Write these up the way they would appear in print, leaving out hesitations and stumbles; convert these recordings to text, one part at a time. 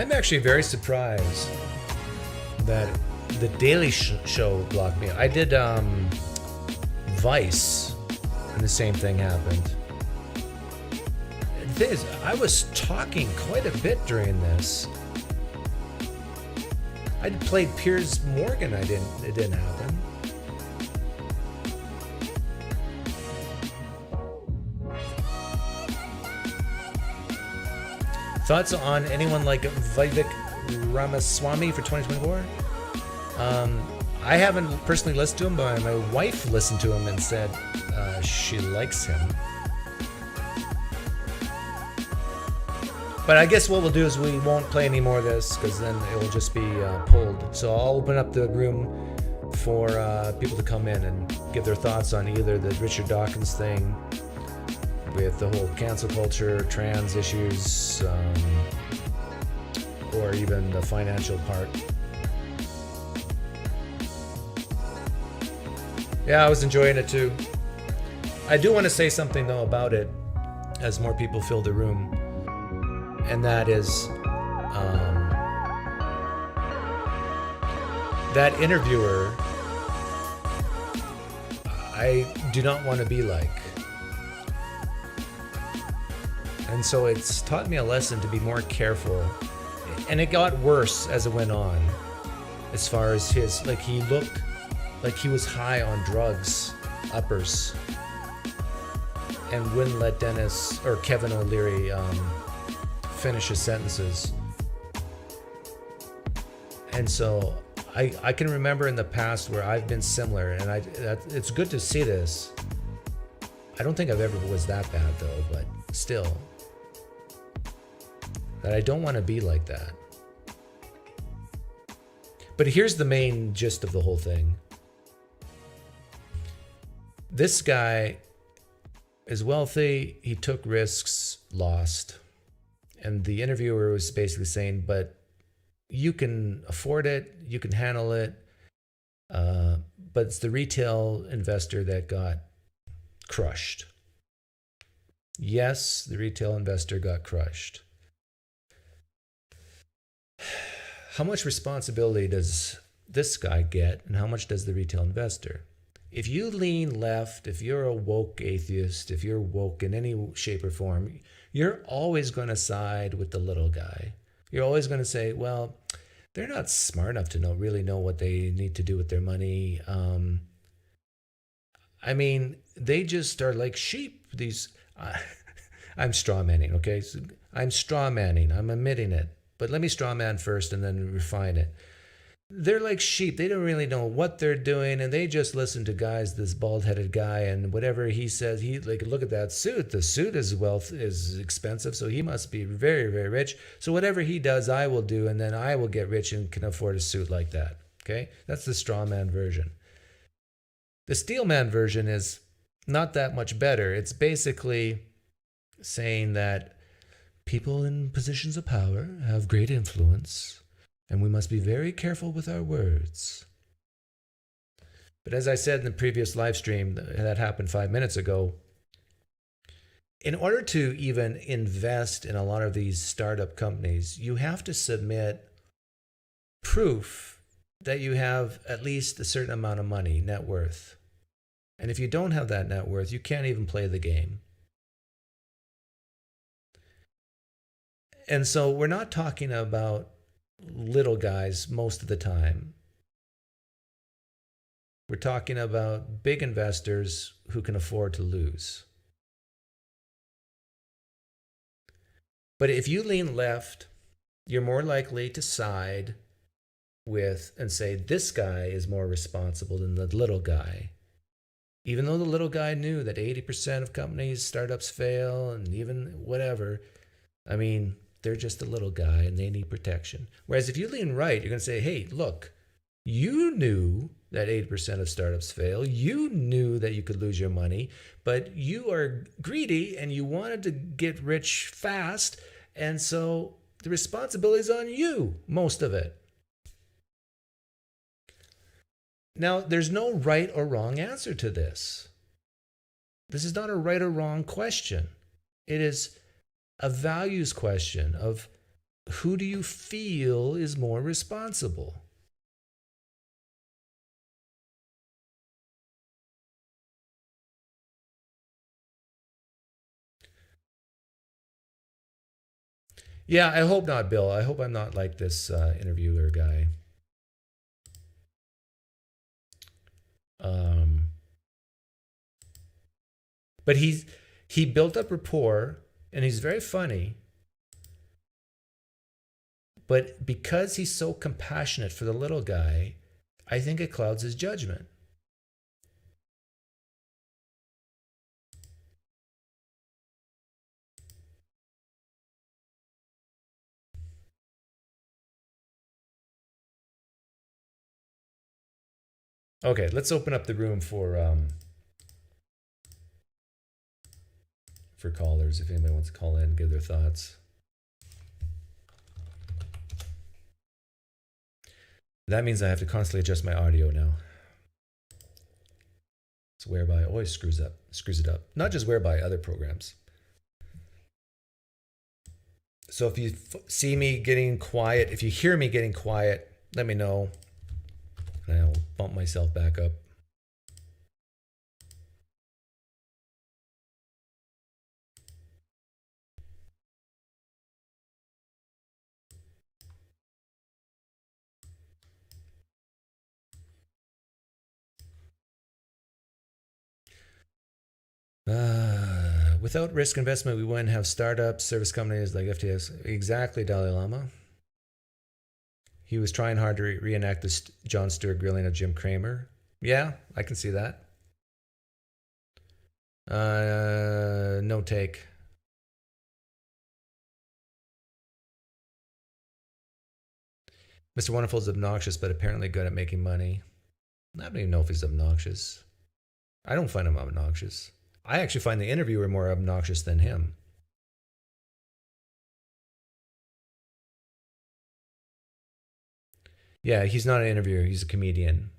I'm actually very surprised that the Daily Show blocked me. I did Vice, and the same thing happened. The thing is, I was talking quite a bit during this. I played Piers Morgan. It didn't happen. Thoughts on anyone like Vivek Ramaswamy for 2024? I haven't personally listened to him, but my wife listened to him and said she likes him. But I guess what we'll do is we won't play any more of this, because then it will just be pulled. So I'll open up the room for people to come in and give their thoughts on either the Richard Dawkins thing, with the whole cancel culture, trans issues, or even the financial part. Yeah, I was enjoying it too. I do want to say something though about it as more people fill the room, and that is that interviewer I do not want to be like. And so it's taught me a lesson to be more careful. And it got worse as it went on. As far as his, like, he looked like he was high on drugs, uppers, and wouldn't let Dennis or Kevin O'Leary finish his sentences. And so I can remember in the past where I've been similar, and it's good to see this. I don't think I've ever was that bad though, but still. That I don't want to be like that. But here's the main gist of the whole thing. This guy is wealthy, he took risks, lost. And the interviewer was basically saying, but you can afford it, you can handle it, but it's the retail investor that got crushed. Yes, the retail investor got crushed. How much responsibility does this guy get, and how much does the retail investor? If you lean left, if you're a woke atheist, if you're woke in any shape or form, you're always going to side with the little guy. You're always going to say, well, they're not smart enough to really know what they need to do with their money. I mean, they just are like sheep. I'm straw manning, okay? So I'm straw manning. I'm admitting it. But let me straw man first and then refine it. They're like sheep. They don't really know what they're doing, and they just listen to guys, this bald-headed guy, and whatever he says, look at that suit. The suit is expensive, so he must be very, very rich. So whatever he does, I will do, and then I will get rich and can afford a suit like that. Okay? That's the straw man version. The steel man version is not that much better. It's basically saying that people in positions of power have great influence, and we must be very careful with our words. But as I said in the previous live stream that happened 5 minutes ago, in order to even invest in a lot of these startup companies, you have to submit proof that you have at least a certain amount of money, net worth. And if you don't have that net worth, you can't even play the game. And so we're not talking about little guys most of the time. We're talking about big investors who can afford to lose. But if you lean left, you're more likely to side with and say, this guy is more responsible than the little guy. Even though the little guy knew that 80% of companies, startups fail, and even whatever, I mean, they're just a little guy and they need protection. Whereas if you lean right, you're going to say, hey, look, you knew that 80% of startups fail. You knew that you could lose your money, but you are greedy and you wanted to get rich fast. And so the responsibility is on you, most of it. Now, there's no right or wrong answer to this. This is not a right or wrong question. It is a values question of who do you feel is more responsible? Yeah, I hope not, Bill. I hope I'm not like this interviewer guy. Um, but he built up rapport, and he's very funny. But because he's so compassionate for the little guy, I think it clouds his judgment. Okay, let's open up the room for callers if anybody wants to call in and give their thoughts. That means I have to constantly adjust my audio now. It's Whereby always screws it up. Not just Whereby, other programs. So if you see me getting quiet, if you hear me getting quiet, let me know, and I'll bump myself back up. Without risk investment, we wouldn't have startups, service companies like FTX. Exactly, Dalai Lama. He was trying hard to reenact the Jon Stewart grilling of Jim Cramer. Yeah, I can see that. No take. Mr. Wonderful is obnoxious, but apparently good at making money. I don't even know if he's obnoxious. I don't find him obnoxious. I actually find the interviewer more obnoxious than him. Yeah, he's not an interviewer, he's a comedian.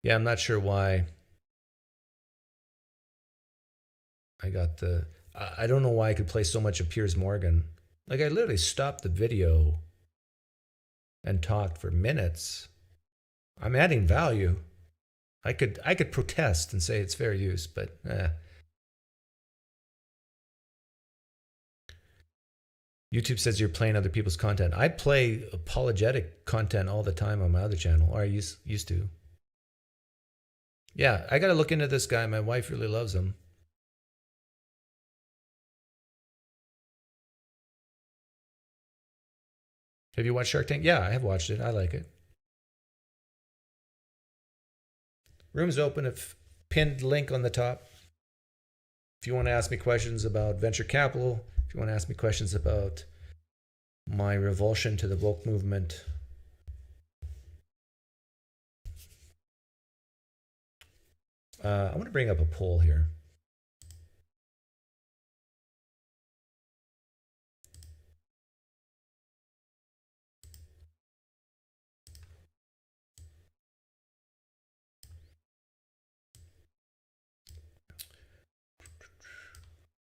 Yeah, I'm not sure why I got the. I don't know why I could play so much of Piers Morgan. Like, I literally stopped the video and talked for minutes. I'm adding value. I could protest and say it's fair use, but YouTube says you're playing other people's content. I play apologetic content all the time on my other channel, or I used to. Yeah, I got to look into this guy. My wife really loves him. Have you watched Shark Tank? Yeah, I have watched it. I like it. Room's open. If pinned link on the top. If you want to ask me questions about venture capital, if you want to ask me questions about my revulsion to the woke movement, I want to bring up a poll here.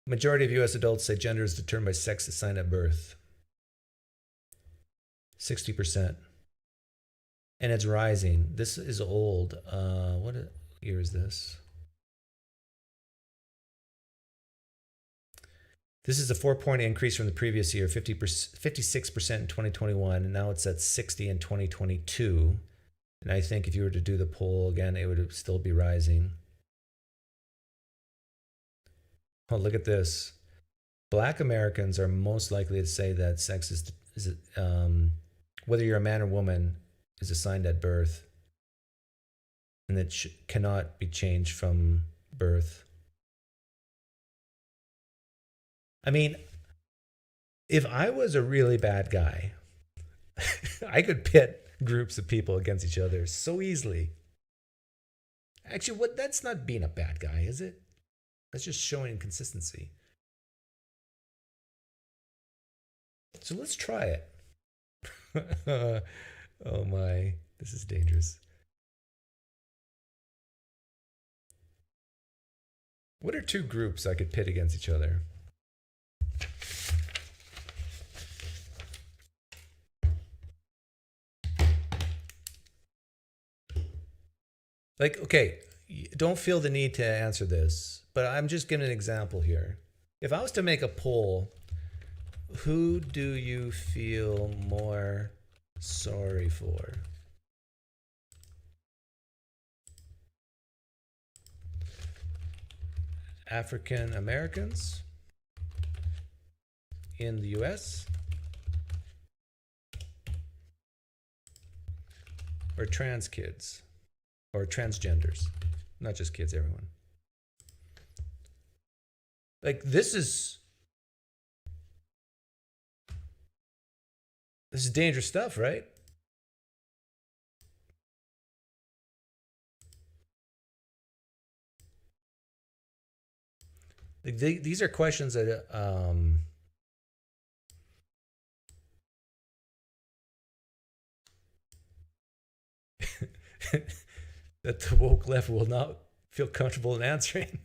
Majority of U.S. adults say gender is determined by sex assigned at birth. 60%. And it's rising. This is old. What year is this? This is a 4-point increase from the previous year, 56% in 2021, and now it's at 60 in 2022. And I think if you were to do the poll again, it would still be rising. Oh, look at this. Black Americans are most likely to say that sex is whether you're a man or woman is assigned at birth, and that cannot be changed from birth. I mean, if I was a really bad guy, I could pit groups of people against each other so easily. Actually, what that's not being a bad guy, is it? That's just showing inconsistency. So let's try it. Oh my, this is dangerous. What are two groups I could pit against each other? Like, okay, don't feel the need to answer this, but I'm just giving an example here. If I was to make a poll, who do you feel more sorry for? African Americans in the US or trans kids or transgenders? Not just kids, everyone. Like this is dangerous stuff, right? Like these are questions that that the woke left will not feel comfortable in answering.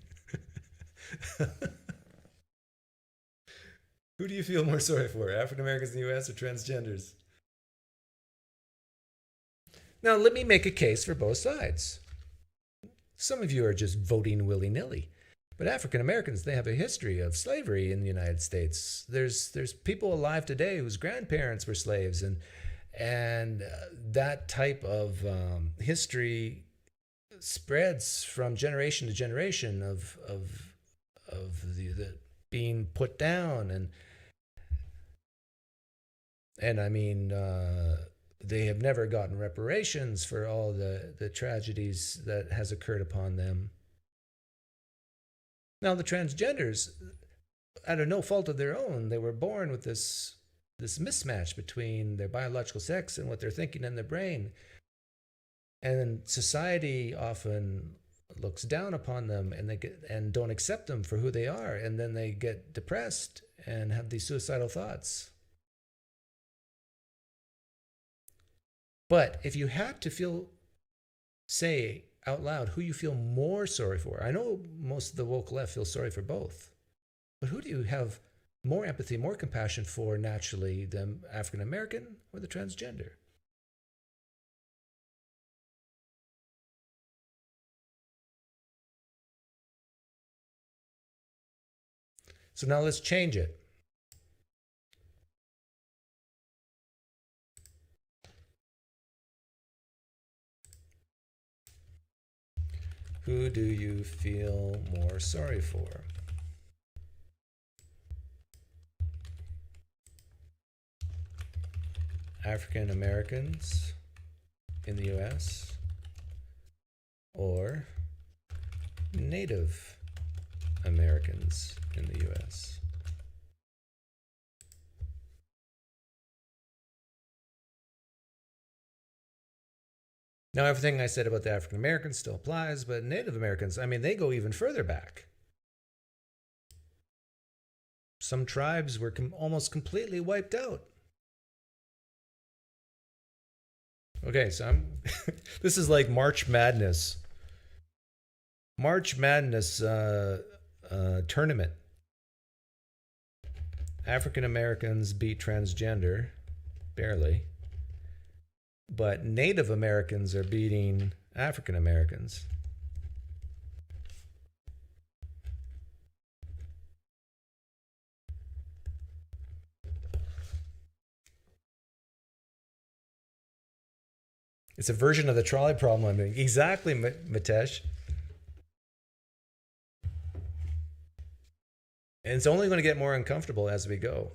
Who do you feel more sorry for, African Americans in the US or transgenders? Now, let me make a case for both sides. Some of you are just voting willy nilly. But African Americans, they have a history of slavery in the United States. There's people alive today whose grandparents were slaves, and that type of history spreads from generation to generation of the being put down and I mean they have never gotten reparations for all the tragedies that has occurred upon them. Now the transgenders, out of no fault of their own, they were born with this mismatch between their biological sex and what they're thinking in their brain. And society often looks down upon them and they get and don't accept them for who they are, and then they get depressed and have these suicidal thoughts. But if you had to say out loud who you feel more sorry for, I know most of the woke left feel sorry for both, but who do you have more empathy, more compassion for naturally, the African American or the transgender? So now let's change it. Who do you feel more sorry for? African Americans in the US or Native Americans in the US? Now, everything I said about the African Americans still applies, but Native Americans, I mean, they go even further back. Some tribes were almost completely wiped out. Okay, so this is like March Madness. March Madness tournament. African Americans beat transgender, barely. But Native Americans are beating African Americans. It's a version of the trolley problem I'm doing. Exactly, Mitesh. And it's only going to get more uncomfortable as we go.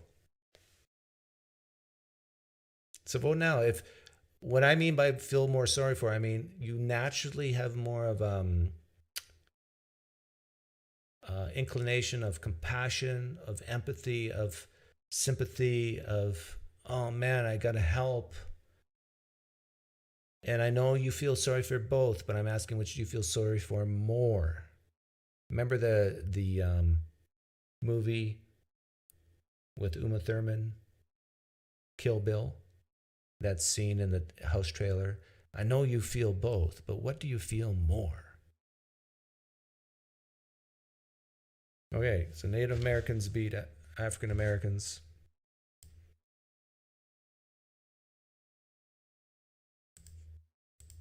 So vote now. If what I mean by feel more sorry for, I mean you naturally have more of inclination of compassion, of empathy, of sympathy, of oh man, I gotta help. And I know you feel sorry for both, but I'm asking which you feel sorry for more. Remember the movie with Uma Thurman, Kill Bill? That scene in the house trailer. I know you feel both, but what do you feel more? Okay, so Native Americans beat African Americans.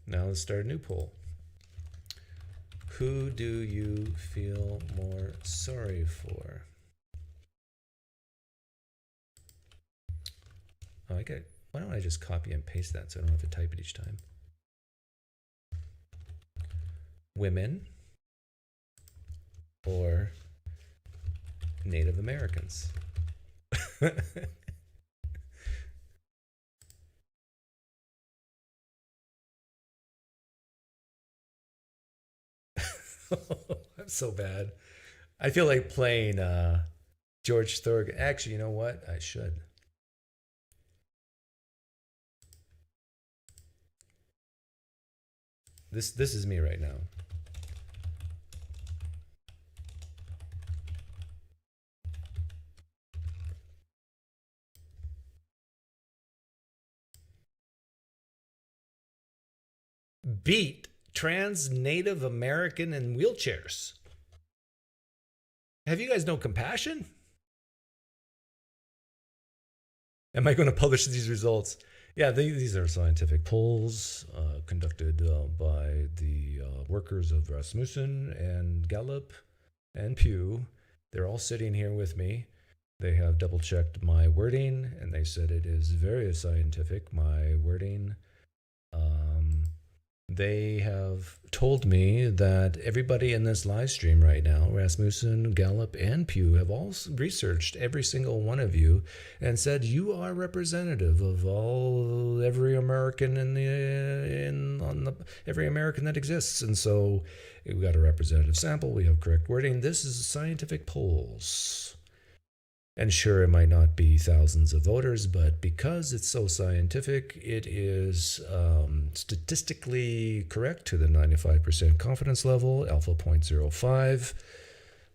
Now let's start a new poll. Who do you feel more sorry for? Oh, why don't I just copy and paste that so I don't have to type it each time? Women or Native Americans? I'm so bad. I feel like playing George Thorogood. Actually, you know what? I should. This is me right now. Beat trans Native American in wheelchairs. Have you guys no compassion? Am I going to publish these results? Yeah, these are scientific polls conducted by the workers of Rasmussen and Gallup and Pew. They're all sitting here with me. They have double checked my wording and they said it is very scientific, my wording. They have told me that everybody in this live stream right now, Rasmussen, Gallup, and Pew, have all researched every single one of you and said you are representative of every American every American that exists. And so we got a representative sample. We have correct wording. This is scientific polls. And sure, it might not be thousands of voters, but because it's so scientific, it is statistically correct to the 95% confidence level, alpha 0.05.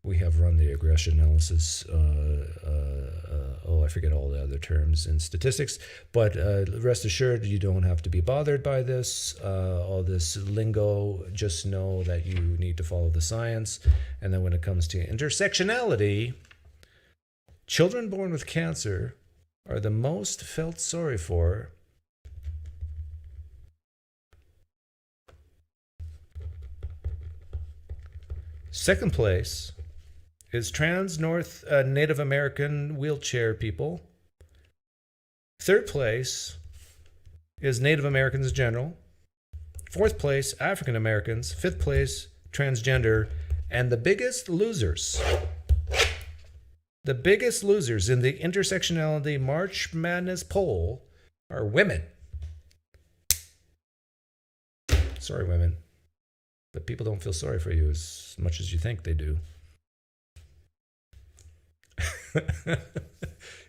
We have run the aggression analysis. I forget all the other terms in statistics, but rest assured, you don't have to be bothered by this. All this lingo, just know that you need to follow the science. And then when it comes to intersectionality, children born with cancer are the most felt sorry for. Second place is trans Native American wheelchair people. Third place is Native Americans in general. Fourth place, African Americans. Fifth place, transgender. And the biggest losers in the Intersectionality March Madness Poll are women. Sorry, women. But people don't feel sorry for you as much as you think they do.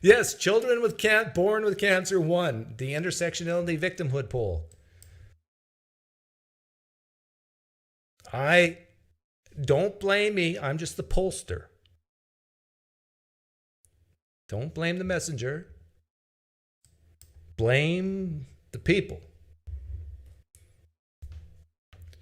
Yes, children born with cancer won the Intersectionality Victimhood Poll. Don't blame me. I'm just the pollster. Don't blame the messenger. Blame the people.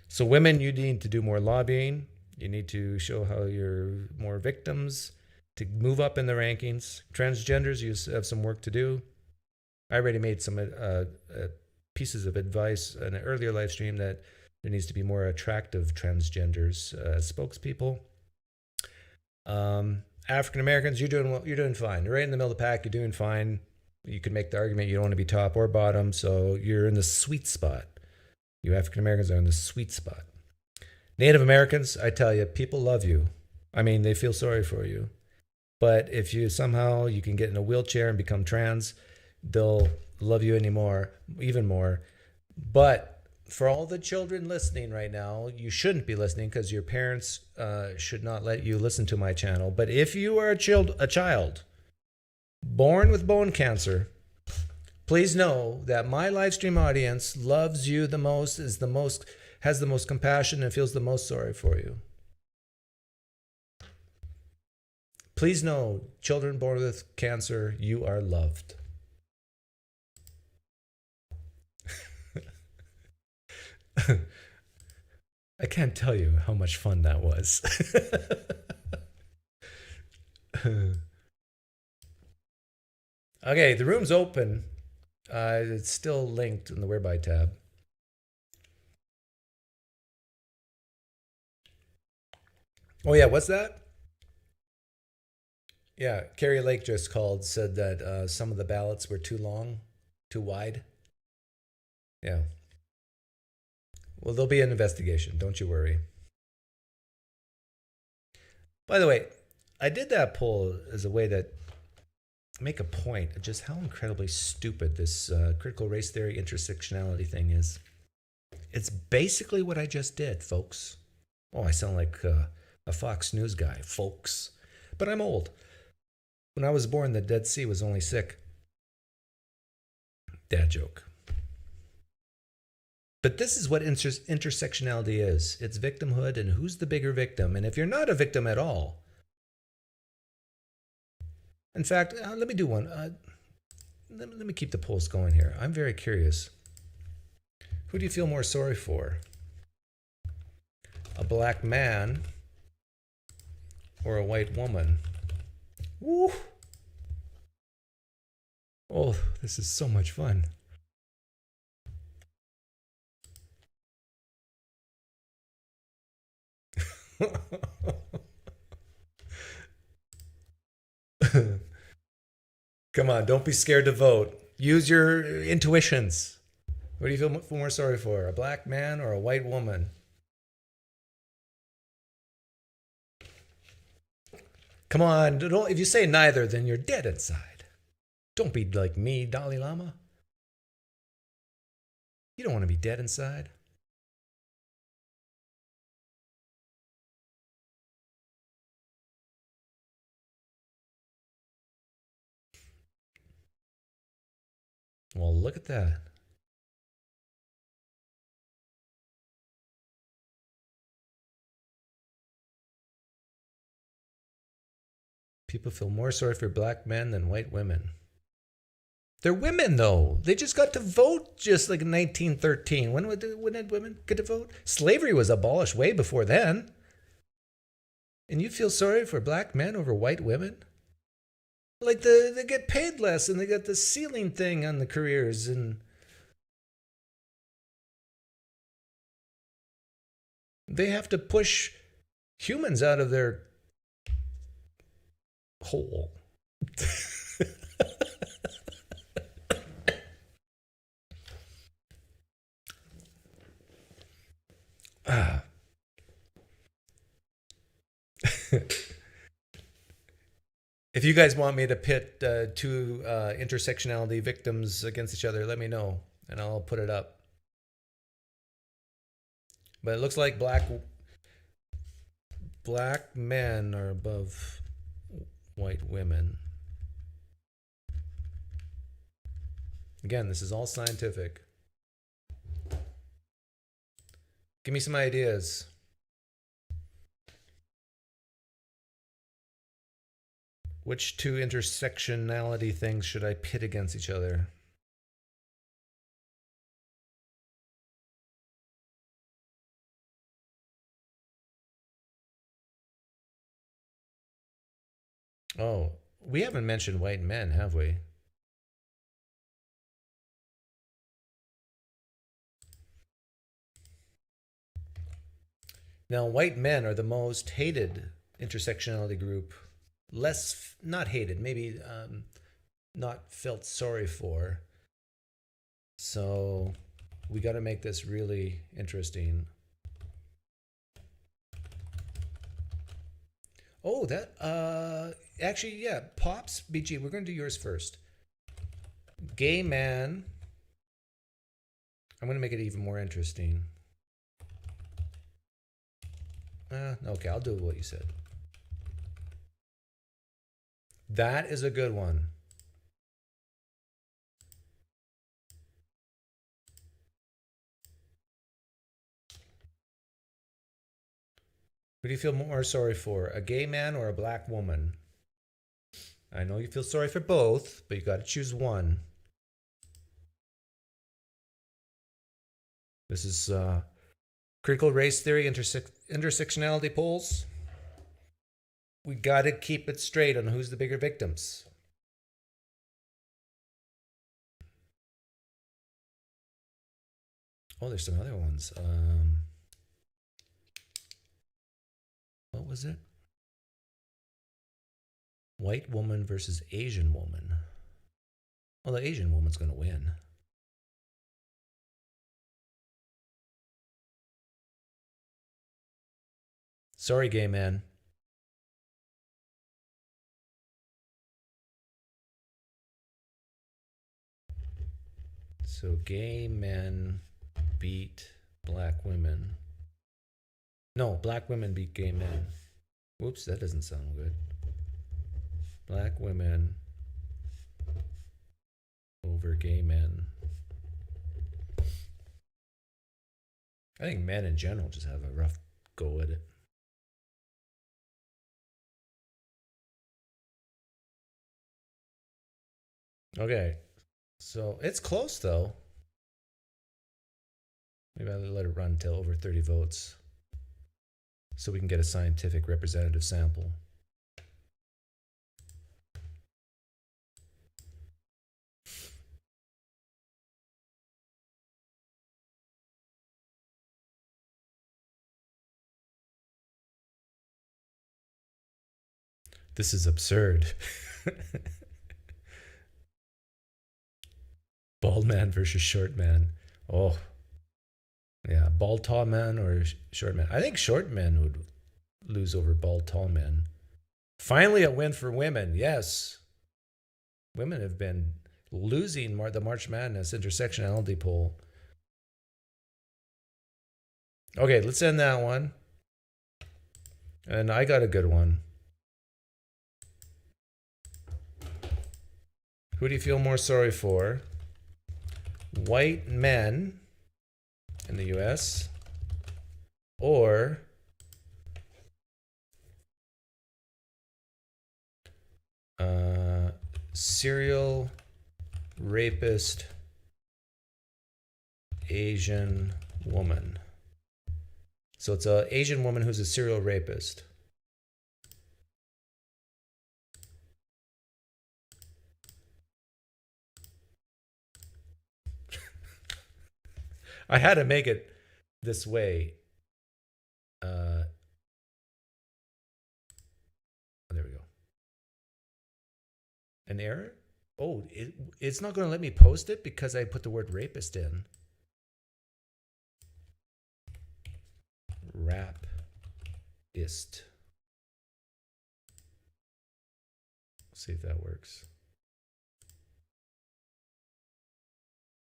So women, you need to do more lobbying. You need to show how you're more victims to move up in the rankings. Transgenders, you have some work to do. I already made some pieces of advice in an earlier live stream that there needs to be more attractive transgenders as spokespeople. African Americans, you're doing well, you're doing fine. You're right in the middle of the pack. You're doing fine. You could make the argument you don't want to be top or bottom, so you're in the sweet spot. You African Americans are in the sweet spot. Native Americans, I tell you, people love you. I mean, they feel sorry for you. But if you somehow you can get in a wheelchair and become trans, they'll love you even more. But for all the children listening right now, you shouldn't be listening because your parents should not let you listen to my channel. But if you are a child born with bone cancer, please know that my live stream audience loves you the most, has the most compassion, and feels the most sorry for you. Please know, children born with cancer, you are loved. I can't tell you how much fun that was. Okay, the room's open. It's still linked in the Whereby tab. Oh yeah, what's that? Yeah, Carrie Lake just called, said that some of the ballots were too long, too wide. Yeah. Well, there'll be an investigation. Don't you worry. By the way, I did that poll as a way to make a point of just how incredibly stupid this critical race theory intersectionality thing is. It's basically what I just did, folks. Oh, I sound like a Fox News guy, folks. But I'm old. When I was born, the Dead Sea was only sick. Dad joke. But this is what intersectionality is. It's victimhood and who's the bigger victim. And if you're not a victim at all, in fact, let me do one. Let me keep the polls going here. I'm very curious. Who do you feel more sorry for? A black man or a white woman? Woo! Oh, this is so much fun. Come on, don't be scared to vote. Use your intuitions. What do you feel more sorry for? A black man or a white woman? Come on, don't, if you say neither, then you're dead inside. Don't be like me, Dalai Lama. You don't want to be dead inside. Well, look at that. People feel more sorry for black men than white women. They're women, though. They just got to vote just like in 1913. When did women get to vote? Slavery was abolished way before then. And you feel sorry for black men over white women? Like they get paid less and they got the ceiling thing on the careers and they have to push humans out of their hole. If you guys want me to pit two intersectionality victims against each other, let me know and I'll put it up. But it looks like black men are above white women. Again, this is all scientific. Give me some ideas. Which two intersectionality things should I pit against each other? Oh, we haven't mentioned white men, have we? Now, white men are the most hated intersectionality group. Less, not hated, maybe not felt sorry for. So we got to make this really interesting. Oh, that, actually, yeah, Pops, BG, we're going to do yours first. Gay man. I'm going to make it even more interesting. Okay, I'll do what you said. That is a good one. Who do you feel more sorry for, a gay man or a black woman? I know you feel sorry for both, but you got to choose one. This is critical race theory intersectionality polls. We got to keep it straight on who's the bigger victims. Oh, there's some other ones. What was it? White woman versus Asian woman. Well, the Asian woman's going to win. Sorry, gay man. So gay men beat black women. No, black women beat gay men. Whoops, that doesn't sound good. Black women over gay men. I think men in general just have a rough go at it. Okay, so it's close though. Maybe I'll let it run till over 30 votes so we can get a scientific representative sample. This is absurd. Bald man versus short man. Oh, yeah. Bald tall man or short man? I think short men would lose over bald tall men. Finally, a win for women. Yes. Women have been losing the March Madness Intersectionality Poll. Okay, let's end that one. And I got a good one. Who do you feel more sorry for? White men in the US or serial rapist Asian woman? So it's an Asian woman who's a serial rapist. I had to make it this way. There we go. An error? Oh, it's not going to let me post it because I put the word rapist in. Rapist. See if that works.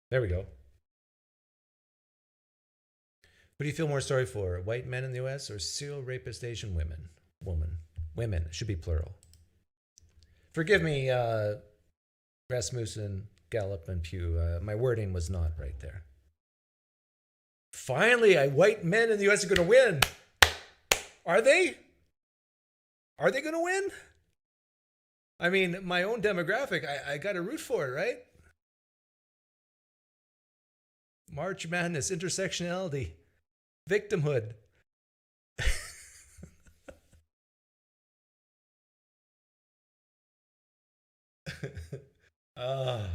There we go. Who do you feel more sorry for? White men in the US or serial rapist Asian women? Women. It should be plural. Forgive me, Rasmussen, Gallup, and Pew. My wording was not right there. Finally, white men in the US are going to win. Are they? Are they going to win? I mean, my own demographic, I got to root for it, right? March Madness, intersectionality, victimhood. Ah,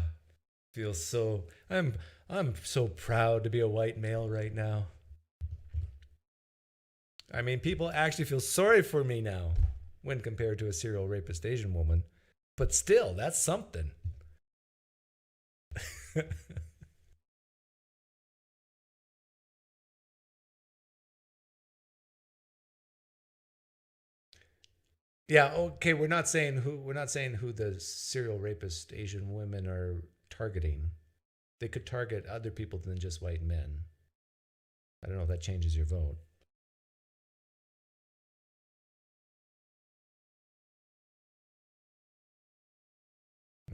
feels so. I'm so proud to be a white male right now. I mean, people actually feel sorry for me now when compared to a serial rapist Asian woman. But still, that's something. Yeah, okay, we're not saying who the serial rapist Asian women are targeting. They could target other people than just white men. I don't know if that changes your vote.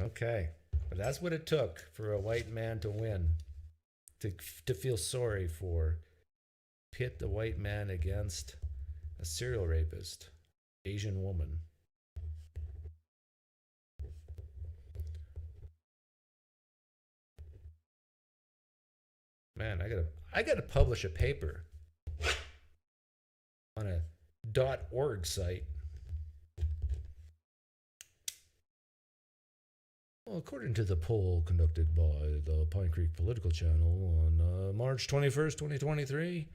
Okay. But that's what it took for a white man to win. To feel sorry for. Pit the white man against a serial rapist, Asian woman. Man, I gotta publish a paper on a .org site Well, according to the poll conducted by the Pine Creek Political Channel on March 21st, 2023,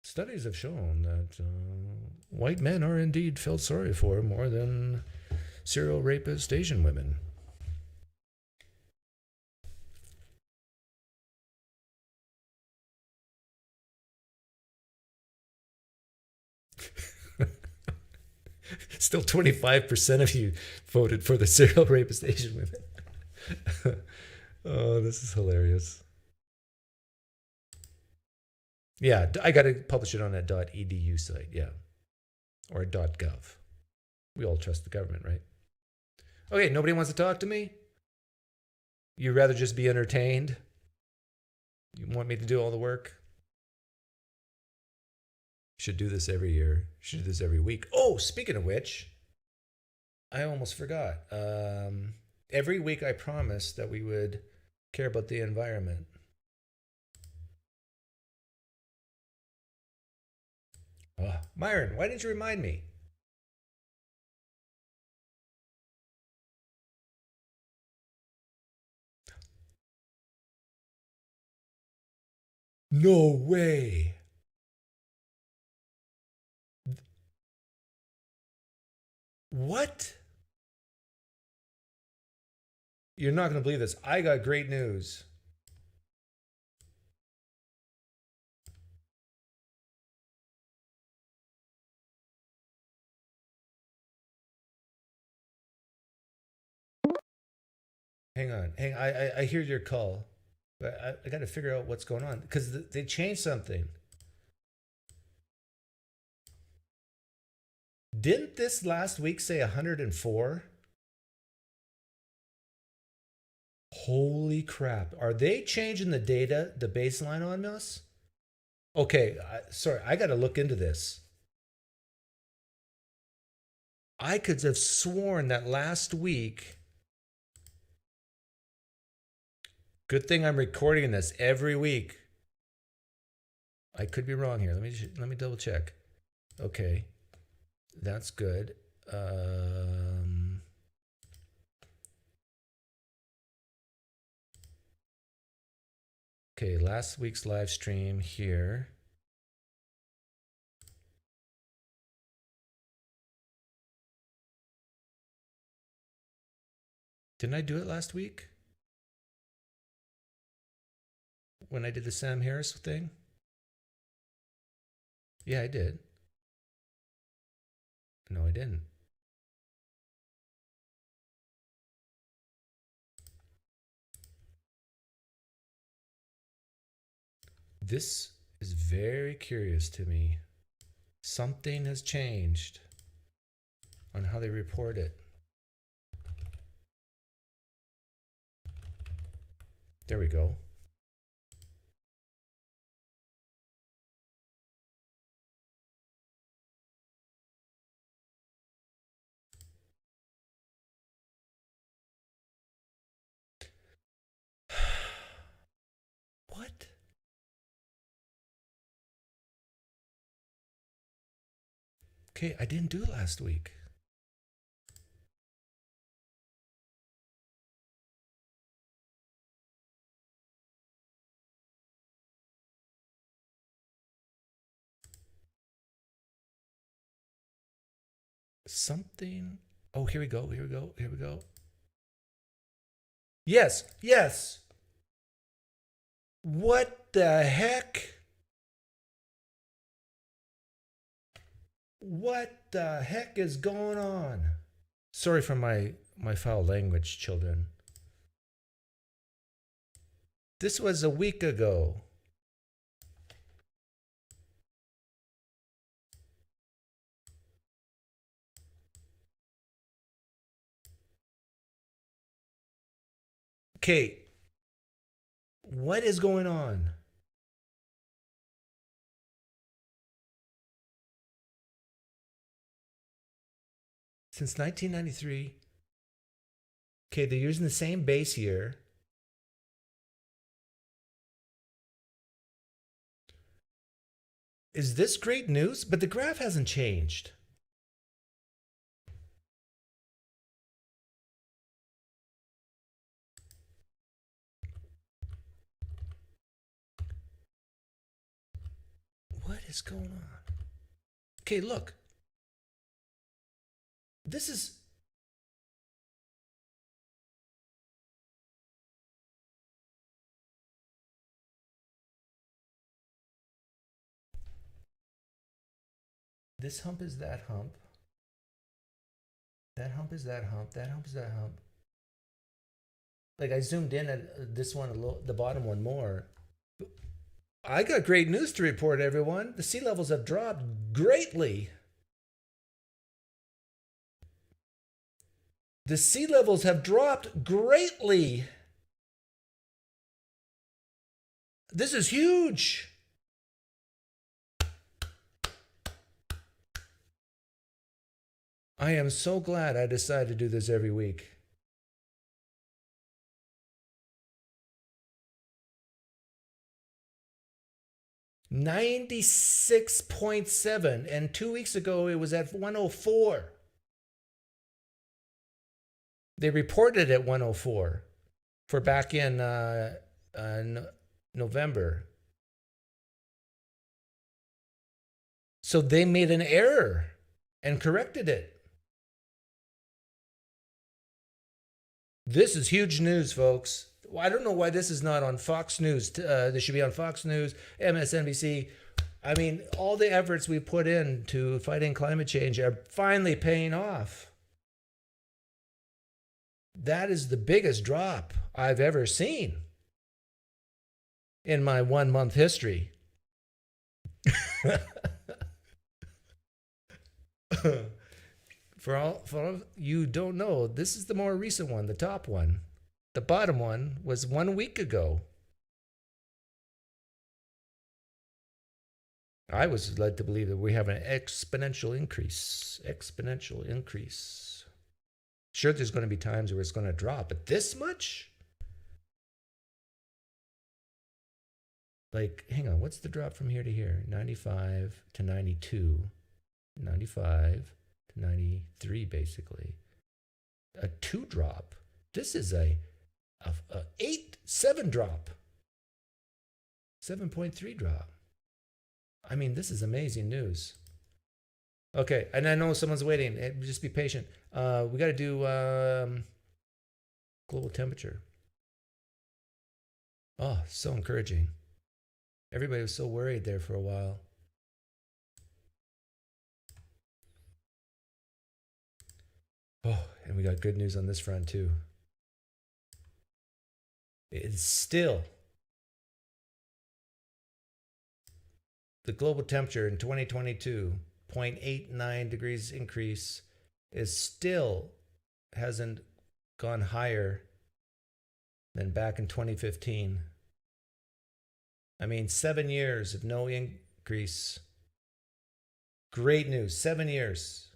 studies have shown that white men are indeed felt sorry for more than serial rapist Asian women. Still 25% of you voted for the serial rapist Asian women. Oh, this is hilarious. Yeah, I got to publish it on that .edu site, yeah, or .gov. We all trust the government, right? Okay, nobody wants to talk to me? You'd rather just be entertained? You want me to do all the work? Should do this every year. Should do this every week. Oh, speaking of which, I almost forgot. Every week I promised that we would care about the environment. Oh, Myron, why didn't you remind me? No way. What? You're not going to believe this. I got great news. Hang on. I hear your call, but I got to figure out what's going on because they changed something. Didn't this last week say 104? Holy crap. Are they changing the data, the baseline on us? Okay, sorry, I got to look into this. I could have sworn that last week. Good thing I'm recording this every week. I could be wrong here. Let me double check. Okay. That's good. Okay, last week's live stream here. Didn't I do it last week? When I did the Sam Harris thing? Yeah, I did. No, I didn't. This is very curious to me. Something has changed on how they report it. There we go. What? Okay, I didn't do it last week. Something. Oh, here we go. Here we go. Here we go. Yes. Yes. What the heck? What the heck is going on? Sorry for my foul language, children. This was a week ago. Okay. What is going on? Since 1993. Okay, they're using the same base year. Is this great news? But the graph hasn't changed. is going on? Okay, look. This is... This hump is that hump. That hump is that hump. That hump is that hump. Like, I zoomed in at this one, the bottom one more. I got great news to report, everyone. The sea levels have dropped greatly. The sea levels have dropped greatly. This is huge. I am so glad I decided to do this every week. $96.7, and 2 weeks ago it was at 104. They reported at 104 for back in November. So they made an error and corrected it. This is huge news, folks. I don't know why this is not on Fox News. This should be on Fox News, MSNBC. I mean, all the efforts we put into fighting climate change are finally paying off. That is the biggest drop I've ever seen in my 1 month history. For all you don't know, this is the more recent one, the top one. The bottom one was 1 week ago. I was led to believe that we have an exponential increase. Exponential increase. Sure, there's going to be times where it's going to drop, but this much? Like, hang on, what's the drop from here to here? 95 to 92. 95 to 93, basically. A 2 drop. This is a 7 drop. 7.3 drop. I mean, this is amazing news. Okay, and I know someone's waiting. Just be patient. We got to do global temperature. Oh, so encouraging. Everybody was so worried there for a while. Oh, and we got good news on this front too. It's still the global temperature in 2022, 0.89 degrees increase, is still hasn't gone higher than back in 2015. I mean, 7 years of no increase. Great news. 7 years,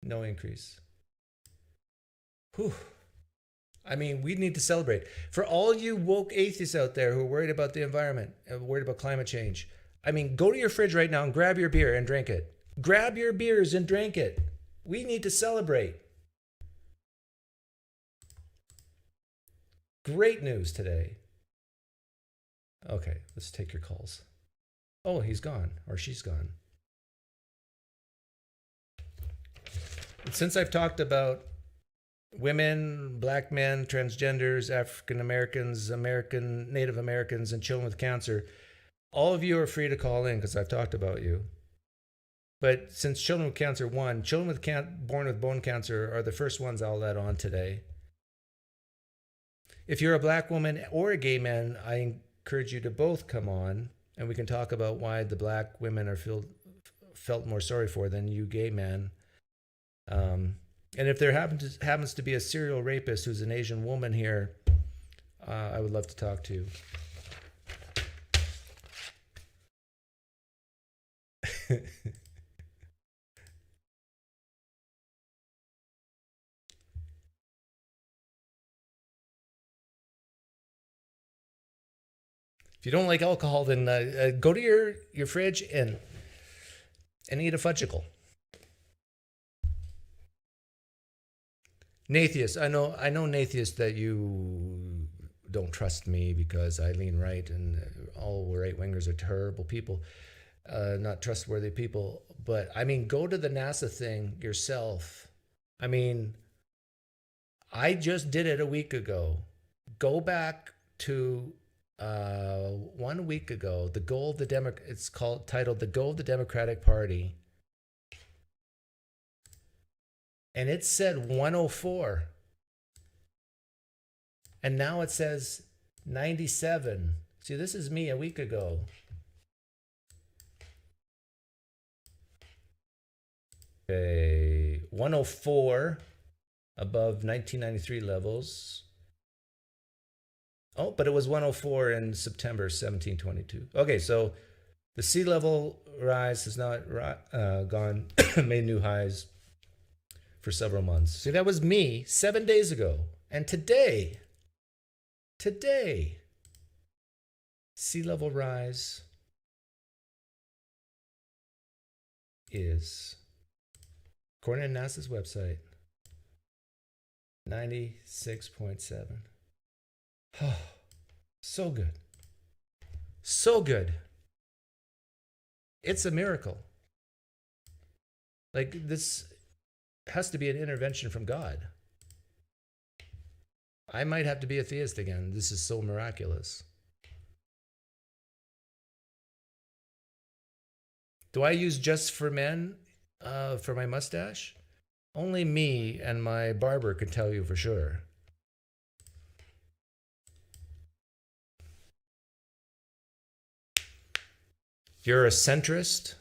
no increase. Whew. I mean, we need to celebrate. For all you woke atheists out there who are worried about the environment and worried about climate change, I mean, go to your fridge right now and grab your beer and drink it. Grab your beers and drink it. We need to celebrate. Great news today. Okay, let's take your calls. Oh, he's gone, or she's gone. Since I've talked about women, black men, transgenders, African Americans, Native Americans, and children with cancer, all of you are free to call in because I've talked about you. But since children with cancer won, children born with bone cancer are the first ones I'll let on today. If you're a black woman or a gay man, I encourage you to both come on, and we can talk about why the black women are felt more sorry for than you gay men. And if there happens to be a serial rapist who's an Asian woman here, I would love to talk to you. If you don't like alcohol, then go to your fridge and eat a fudgicle. Nathius, I know Nathius that you don't trust me because I lean right and all right wingers are terrible people. not trustworthy people. But I mean, go to the NASA thing yourself. I mean, I just did it a week ago. Go back to 1 week ago. The goal of the it's titled "The Goal of the Democratic Party," and it said 104, and now it says 97. See, this is me a week ago. Okay, 104 above 1993 levels. Oh, but it was 104 in September 1722. Okay, so the sea level rise has not gone, made new highs for several months. See, that was me 7 days ago. And today, sea level rise is, according to NASA's website, 96.7. Oh, so good. So good. It's a miracle. Like, this has to be an intervention from God. I might have to be a theist again. This is so miraculous. Do I use Just for Men for my mustache? Only me and my barber can tell you for sure. You're a centrist?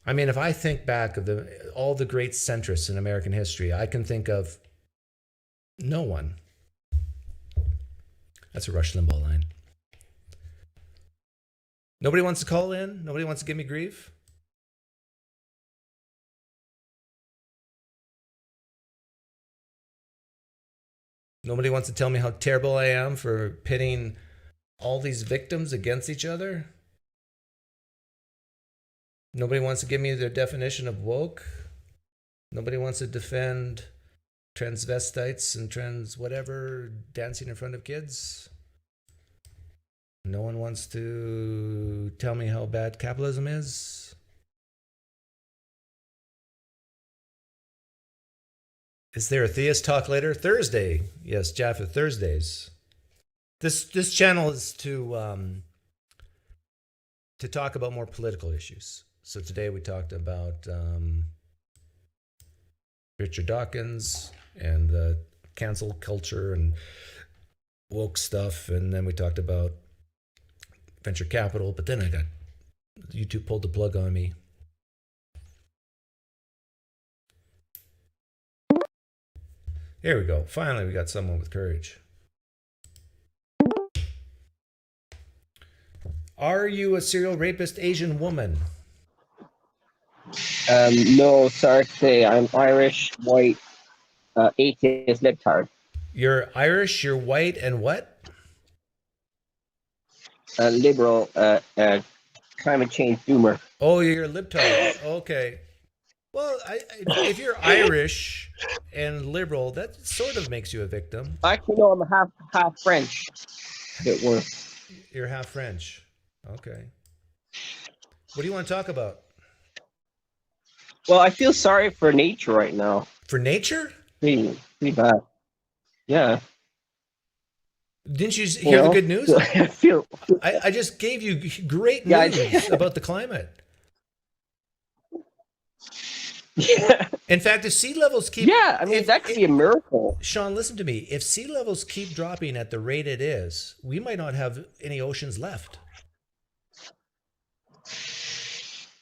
I mean, if I think back of all the great centrists in American history, I can think of no one. That's a Rush Limbaugh line. Nobody wants to call in? Nobody wants to give me grief? Nobody wants to tell me how terrible I am for pitting all these victims against each other? Nobody wants to give me their definition of woke? Nobody wants to defend transvestites and trans whatever dancing in front of kids? No one wants to tell me how bad capitalism is? Is there a theist talk later? Thursday. Yes, Jaffa, Thursdays. This channel is to talk about more political issues. So today we talked about Richard Dawkins and the cancel culture and woke stuff, and then we talked about venture capital, but then YouTube pulled the plug on me. Here we go. Finally, we got someone with courage. Are you a serial rapist Asian woman? No, sorry to say, I'm Irish, white, atheist, libtard. You're Irish, you're white, and what? Liberal, climate change doomer. Oh, you're a libtard. Okay. Well, if you're Irish and liberal, that sort of makes you a victim. Actually, no, I'm half French. It works. You're half French. Okay. What do you want to talk about? Well, I feel sorry for nature right now. For nature? Pretty bad. Yeah. Didn't you hear the good news? I just gave you great news about the climate. Yeah. In fact, if sea levels keep... Yeah, I mean, that could be a miracle. Sean, listen to me. If sea levels keep dropping at the rate it is, we might not have any oceans left.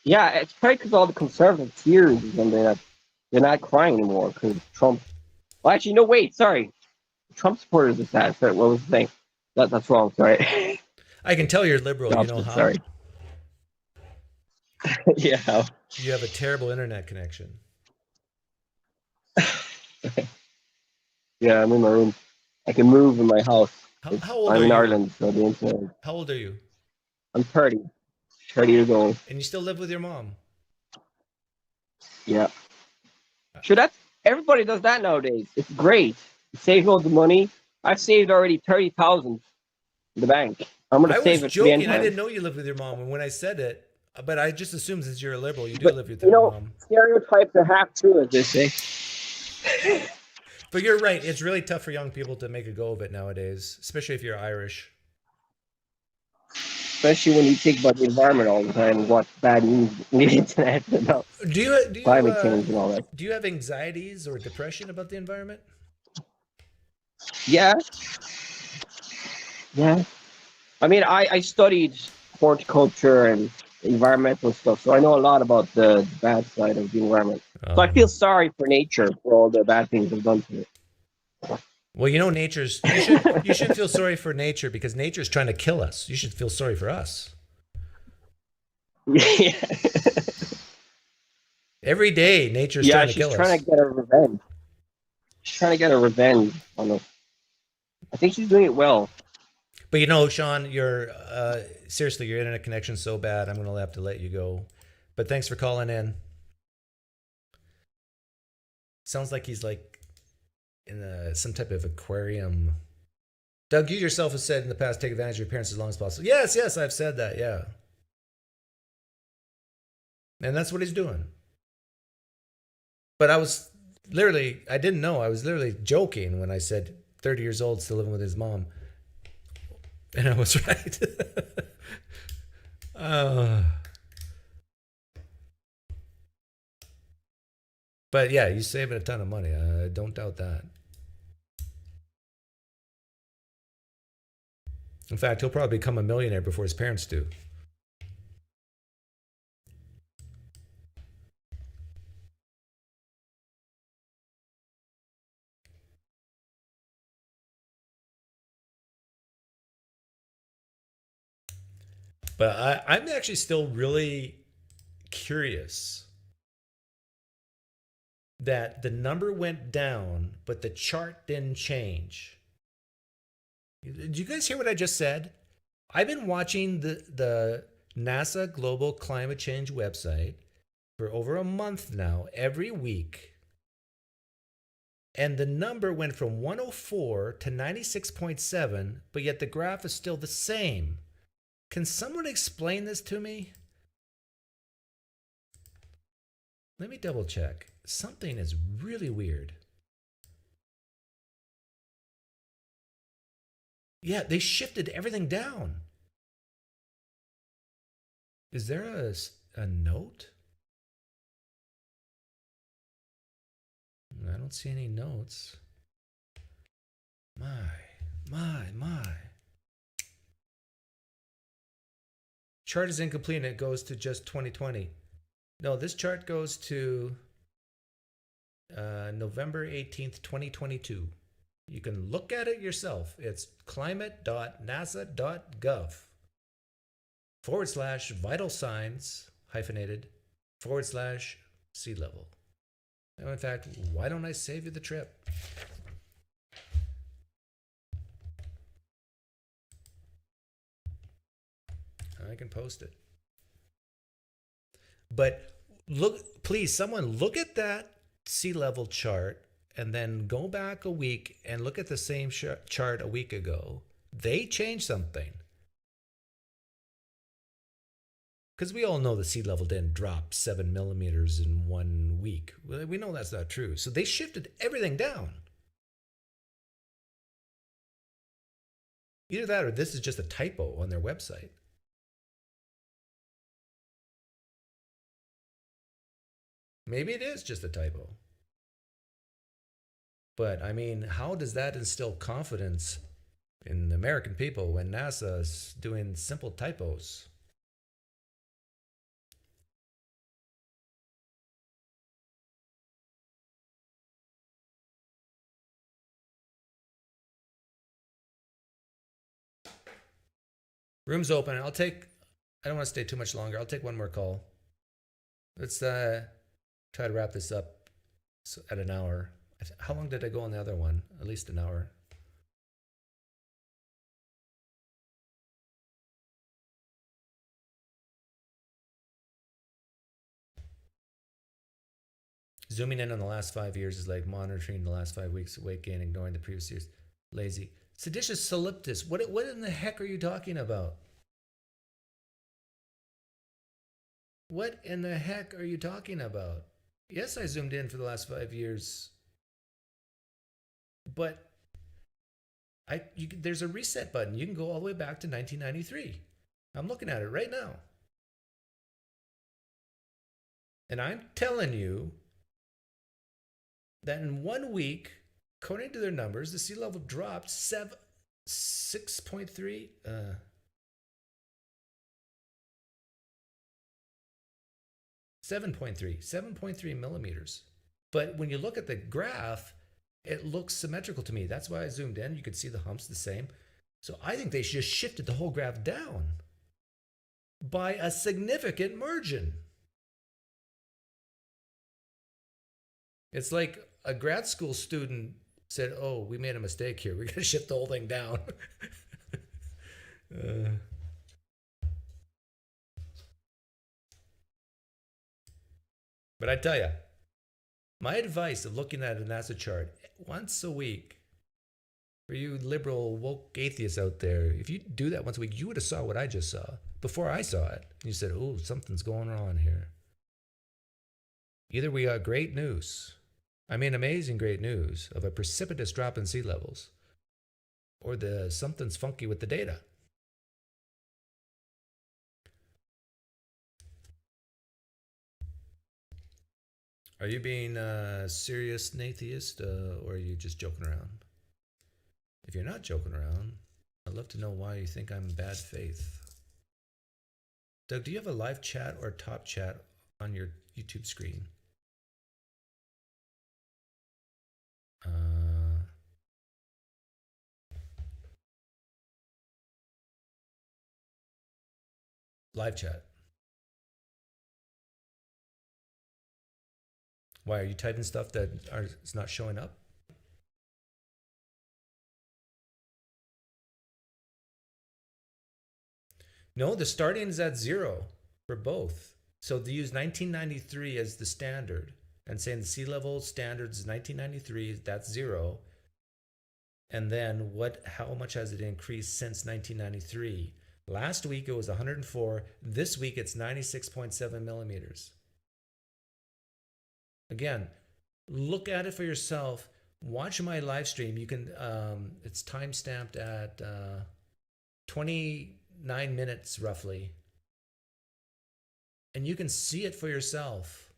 Yeah, it's probably because all the conservative tears and they're not crying anymore because Trump... Well, actually, no, wait, sorry. Trump supporters are sad. Sorry, what was the thing? That's wrong, sorry. I can tell you're liberal, you know how? Sorry. Yeah. You have a terrible internet connection. Yeah, I'm in my room. I can move in my house. How old are you? I'm in Ireland, so the internet. How old are you? I'm 30 years old. And you still live with your mom? Yeah. Sure, everybody does that nowadays. It's great. You save loads of money. I've saved already 30,000 in the bank. I'm gonna save it. I was joking. I didn't know you lived with your mom, and when I said it, But I just assume since you're a liberal, you do But live with you your know, mom. stereotypes are half true, as they say. But you're right. It's really tough for young people to make a go of it nowadays, especially if you're Irish. Especially when you think about the environment all the time, what bad news on the internet about Do you do you climate change and all that. do you have anxieties or depression about the environment? Yeah, yeah. I mean, I studied horticulture and environmental stuff, so I know a lot about the bad side of the environment. So I Oh. feel sorry for nature for all the bad things they've done to it. Well, you know, nature's you should feel sorry for nature because nature's trying to kill us. You should feel sorry for us. Yeah, Every day, nature's yeah. trying to She's kill trying us. to get her revenge. She's trying to get her revenge on us. I think she's doing it well. But you know, Sean, you're seriously, your internet connection's so bad. I'm gonna have to let you go. But thanks for calling in. Sounds like he's like in some type of aquarium. Doug, you yourself have said in the past, take advantage of your parents as long as possible. Yes, yes, I've said that. Yeah, and that's what he's doing. But I didn't know. I was literally joking when I said 30 years old, still living with his mom. And I was right. uh, but yeah, he's saving a ton of money. I don't doubt that. In fact, he'll probably become a millionaire before his parents do. But I'm actually still really curious that the number went down, but the chart didn't change. Did you guys hear what I just said? I've been watching the NASA Global Climate Change website for over a month now, every week. And the number went from 104 to 96.7, but yet the graph is still the same. Can someone explain this to me? Let me double check. Something is really weird. Yeah, they shifted everything down. Is there a note? I don't see any notes. My. Chart is incomplete and it goes to just 2020. No, this chart goes to November 18th, 2022. You can look at it yourself. It's climate.nasa.gov/vital signs hyphenated /sea level. And in fact, why don't I save you the trip? I can post it. But look, please, someone look at that sea level chart and then go back a week and look at the same chart a week ago. They changed something. Because we all know the sea level didn't drop 7 millimeters in 1 week. We know that's not true. So they shifted everything down. Either that or this is just a typo on their website. Maybe it is just a typo. But I mean, how does that instill confidence in the American people when NASA is doing simple typos? Room's open. I don't want to stay too much longer. I'll take one more call. Let's try to wrap this up at an hour. How long did I go on the other one? At least an hour. Zooming in on the last 5 years is like monitoring the last 5 weeks of weight gain, ignoring the previous years. Lazy. Seditious soliptus. What in the heck are you talking about? What in the heck are you talking about? Yes, I zoomed in for the last 5 years, but there's a reset button. You can go all the way back to 1993. I'm looking at it right now. And I'm telling you that in 1 week, according to their numbers, the sea level dropped 6.3 7.3 millimeters. But when you look at the graph, it looks symmetrical to me. That's why I zoomed in. You could see the humps the same. So I think they just shifted the whole graph down by a significant margin. It's like a grad school student said, "Oh, we made a mistake here. We're going to shift the whole thing down." But I tell you, my advice of looking at a NASA chart once a week, for you liberal woke atheists out there, if you do that once a week, you would have saw what I just saw before I saw it. And you said, "Oh, something's going on here." Either we got great news, I mean amazing great news of a precipitous drop in sea levels, or something's funky with the data. Are you being a serious atheist, or are you just joking around? If you're not joking around, I'd love to know why you think I'm in bad faith. Doug, do you have a live chat or top chat on your YouTube screen? Live chat. Why are you typing stuff that is not showing up? No, the starting is at 0 for both. So they use 1993 as the standard and saying the sea level standard is 1993, that's 0. And then how much has it increased since 1993? Last week it was 104. This week it's 96.7 millimeters. Again, look at it for yourself. Watch my live stream. You can, it's time stamped at 29 minutes roughly. And you can see it for yourself.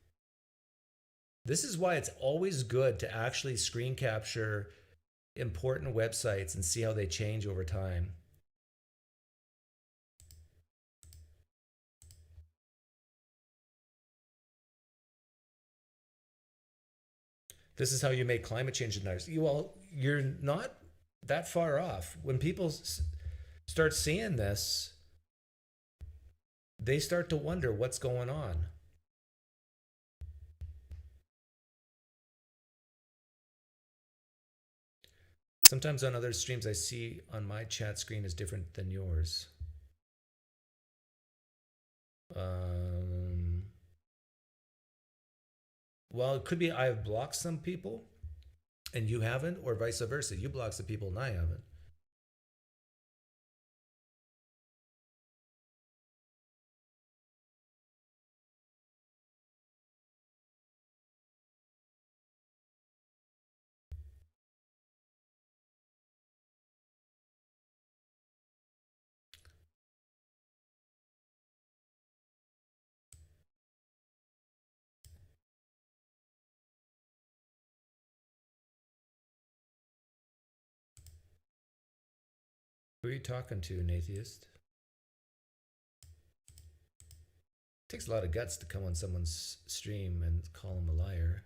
This is why it's always good to actually screen capture important websites and see how they change over time. This is how you make climate change deniers. Well, you're not that far off. When people start seeing this, they start to wonder what's going on. Sometimes on other streams I see on my chat screen is different than yours. Well, it could be I've blocked some people and you haven't, or vice versa. You block some people and I haven't. Who are you talking to, an atheist? It takes a lot of guts to come on someone's stream and call him a liar.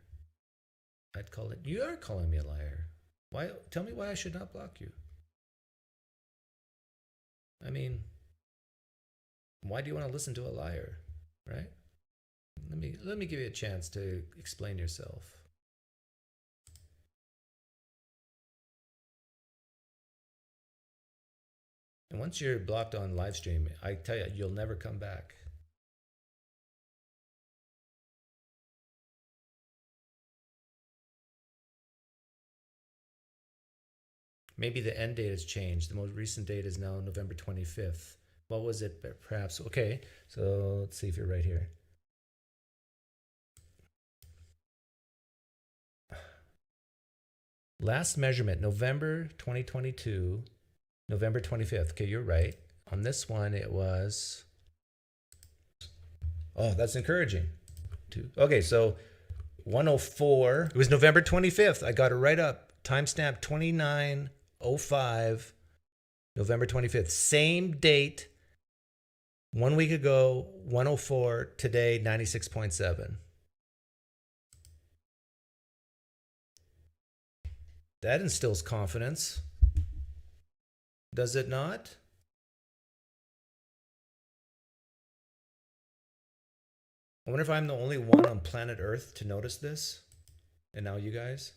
I'd call it, you are calling me a liar. Why? Tell me why I should not block you. I mean, why do you want to listen to a liar, right? Let me give you a chance to explain yourself. And once you're blocked on live stream, I tell you, you'll never come back. Maybe the end date has changed. The most recent date is now November 25th. What was it? Perhaps. Okay, so let's see if you're right here. Last measurement, November 2022, November 25th. Okay, you're right. On this one, it was. Oh, that's encouraging. Okay, so 104. It was November 25th. I got it right up. Timestamp 29:05, November 25th. Same date. 1 week ago, 104. Today, 96.7. That instills confidence. Does it not? I wonder if I'm the only one on planet Earth to notice this. And now you guys.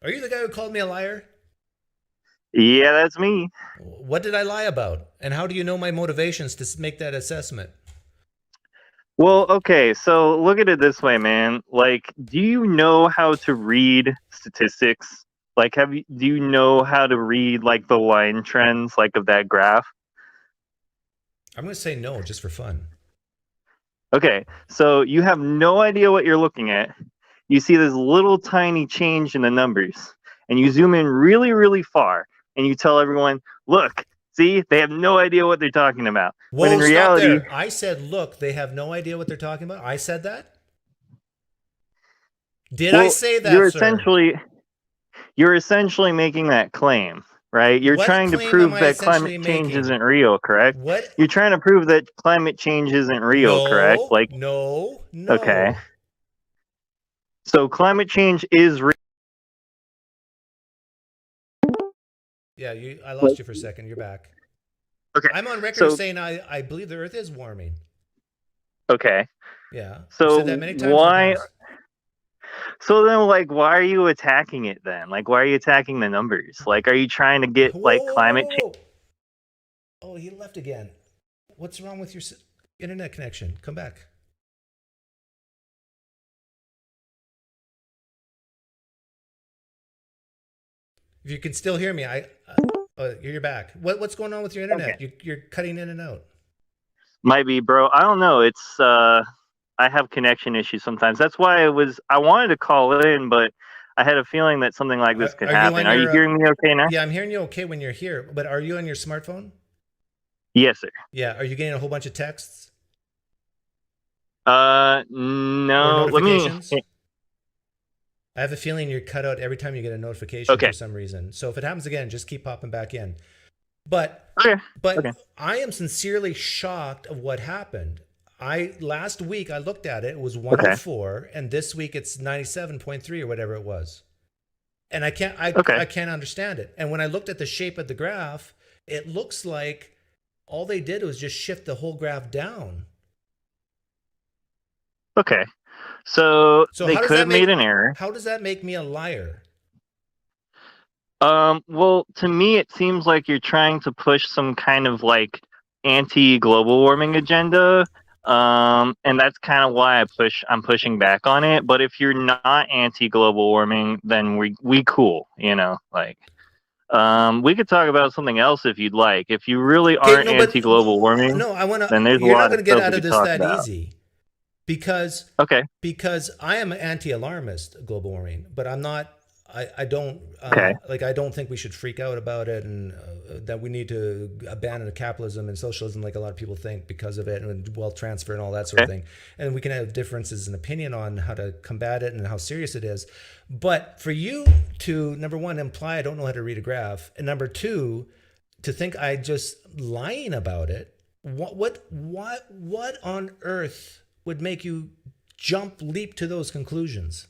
Are you the guy who called me a liar? Yeah, that's me. What did I lie about? And how do you know my motivations to make that assessment? Well, okay, so look at it this way, man. Like, do you know how to read statistics? Like, do you know how to read like the line trends like of that graph? I'm going to say no, just for fun. Okay, so you have no idea what you're looking at. You see this little tiny change in the numbers, and you zoom in really, really far, and you tell everyone, look, see, they have no idea what they're talking about. When Whoa, in stop reality, there. I said, look, they have no idea what they're talking about. I said that? Did I well, say that, sir? you're essentially making that claim, right? You're What trying to claim am prove I that climate essentially change making? isn't real, correct? What? You're trying to prove that climate change isn't real, correct? No, Like, no, okay. no. So climate change is real. Yeah, I lost you for a second. You're back. Okay. I'm on record as So, saying I believe the Earth is warming. okay. Yeah, I've So said that many times in the past. so then like why are you attacking it then? Like why are you attacking the numbers? Like are you trying to get Whoa, like whoa, whoa, climate whoa, change? whoa. Oh, he left again. What's wrong with your internet connection? Come back. If you can still hear me, you're back. What's going on with your Okay. internet? You're cutting in and out. Might be, bro. I don't know. It's I have connection issues sometimes. That's why I wanted to call in, but I had a feeling that something like this could Are you happen. on Are you your? hearing me okay now? Yeah, I'm hearing you okay when you're here. But are you on your smartphone? Yes, sir. Yeah. Are you getting a whole bunch of texts or No. Let me. notifications? I have a feeling you're cut out every time you get a notification Okay. for some reason. So if it happens again, just keep popping back in. But Okay. but Okay. I am sincerely shocked of what happened. Last week I looked at it, it was Okay. 104, and this week it's 97.3 or whatever it was. And Okay. I can't understand it. And when I looked at the shape of the graph, it looks like all they did was just shift the whole graph down. Okay. So So they could have made an error. how does that make me a liar? Well, to me, it seems like you're trying to push some kind of like anti-global warming agenda. And that's kind of why I'm pushing back on it. But if you're not anti-global warming, then we cool, like, we could talk about something else if you'd like. If you really Okay, aren't no, but anti-global warming, no, I want to. then there's a You're not lot of going to get stuff out we of could this talk that about. easy, because Okay. I am anti-alarmist global warming, but I'm not. I don't Okay. I don't think we should freak out about it, and that we need to abandon capitalism and socialism like a lot of people think because of it, and wealth transfer and all that sort of Okay. thing. And we can have differences in opinion on how to combat it and how serious it is. But for you to, number one, imply I don't know how to read a graph, and number two, to think I just lying about it, what on earth would make you leap to those conclusions?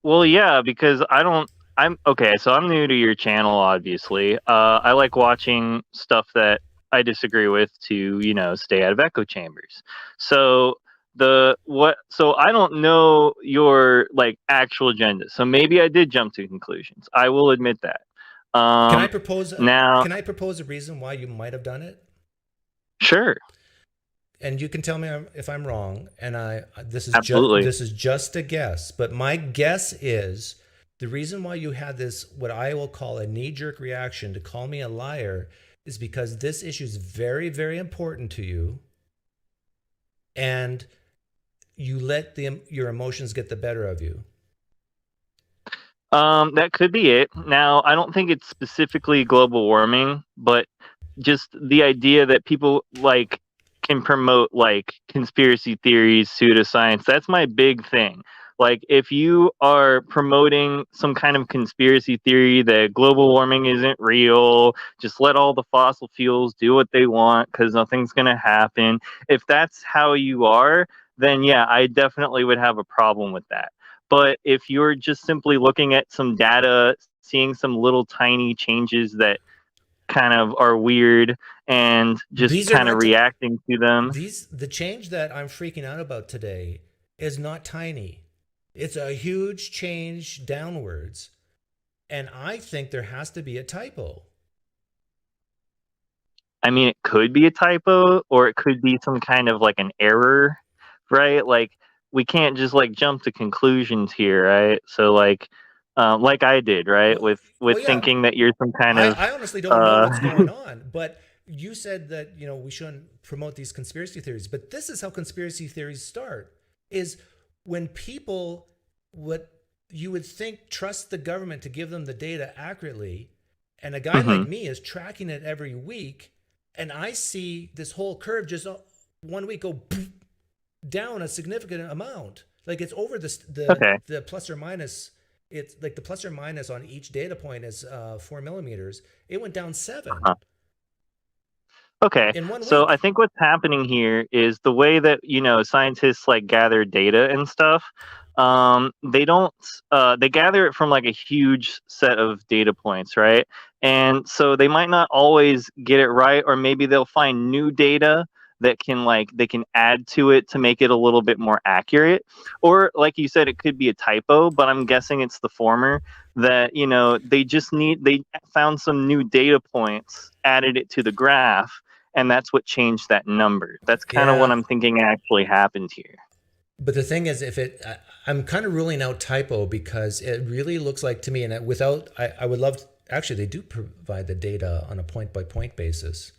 Well, yeah, because I'm okay. So I'm new to your channel, obviously. I like watching stuff that I disagree with to, stay out of echo chambers. So so I don't know your like actual agenda. So maybe I did jump to conclusions. I will admit that. Can I propose? Now, Can I propose a reason why you might have done it? sure, And you can tell me if I'm wrong. And absolutely. this is just a guess, but my guess is the reason why you had this, what I will call a knee-jerk reaction to call me a liar, is because this issue is very, very important to you, and you let your emotions get the better of you. That could be it. Now, I don't think it's specifically global warming, but just the idea that people like can promote like conspiracy theories, pseudoscience. That's my big thing. Like, if you are promoting some kind of conspiracy theory that global warming isn't real, just let all the fossil fuels do what they want because nothing's going to happen. If that's how you are, then yeah, I definitely would have a problem with that. But if you're just simply looking at some data, seeing some little tiny changes that kind of are weird and just These are kind of not reacting to them. the change that I'm freaking out about today is not tiny. It's a huge change downwards. And I think there has to be a typo. I mean, it could be a typo or it could be some kind of like an error, right? Like, we can't just like jump to conclusions here, right? So like I did, right? Well, With yeah, thinking that you're some kind of I honestly don't know what's going on, but you said that, we shouldn't promote these conspiracy theories, but this is how conspiracy theories start, is when people, what you would think, trust the government to give them the data accurately, and a guy like me is tracking it every week, and I see this whole curve just 1 week go down a significant amount. Like, it's over Okay. the plus or minus. It's like the plus or minus on each data point is 4 millimeters. It went down 7 Okay, in 1 so week. I think what's happening here is the way that scientists like gather data and stuff. They don't. They gather it from like a huge set of data points, right? And so they might not always get it right, or maybe they'll find new data that they can add to it to make it a little bit more accurate. Or like you said, it could be a typo, but I'm guessing it's the former. That they found some new data points, added it to the graph, and that's what changed that number. That's kind of what Yeah, I'm thinking actually happened here. but the thing is, I'm kind of ruling out typo because it really looks like to me, and I would love actually, they do provide the data on a point by point basis.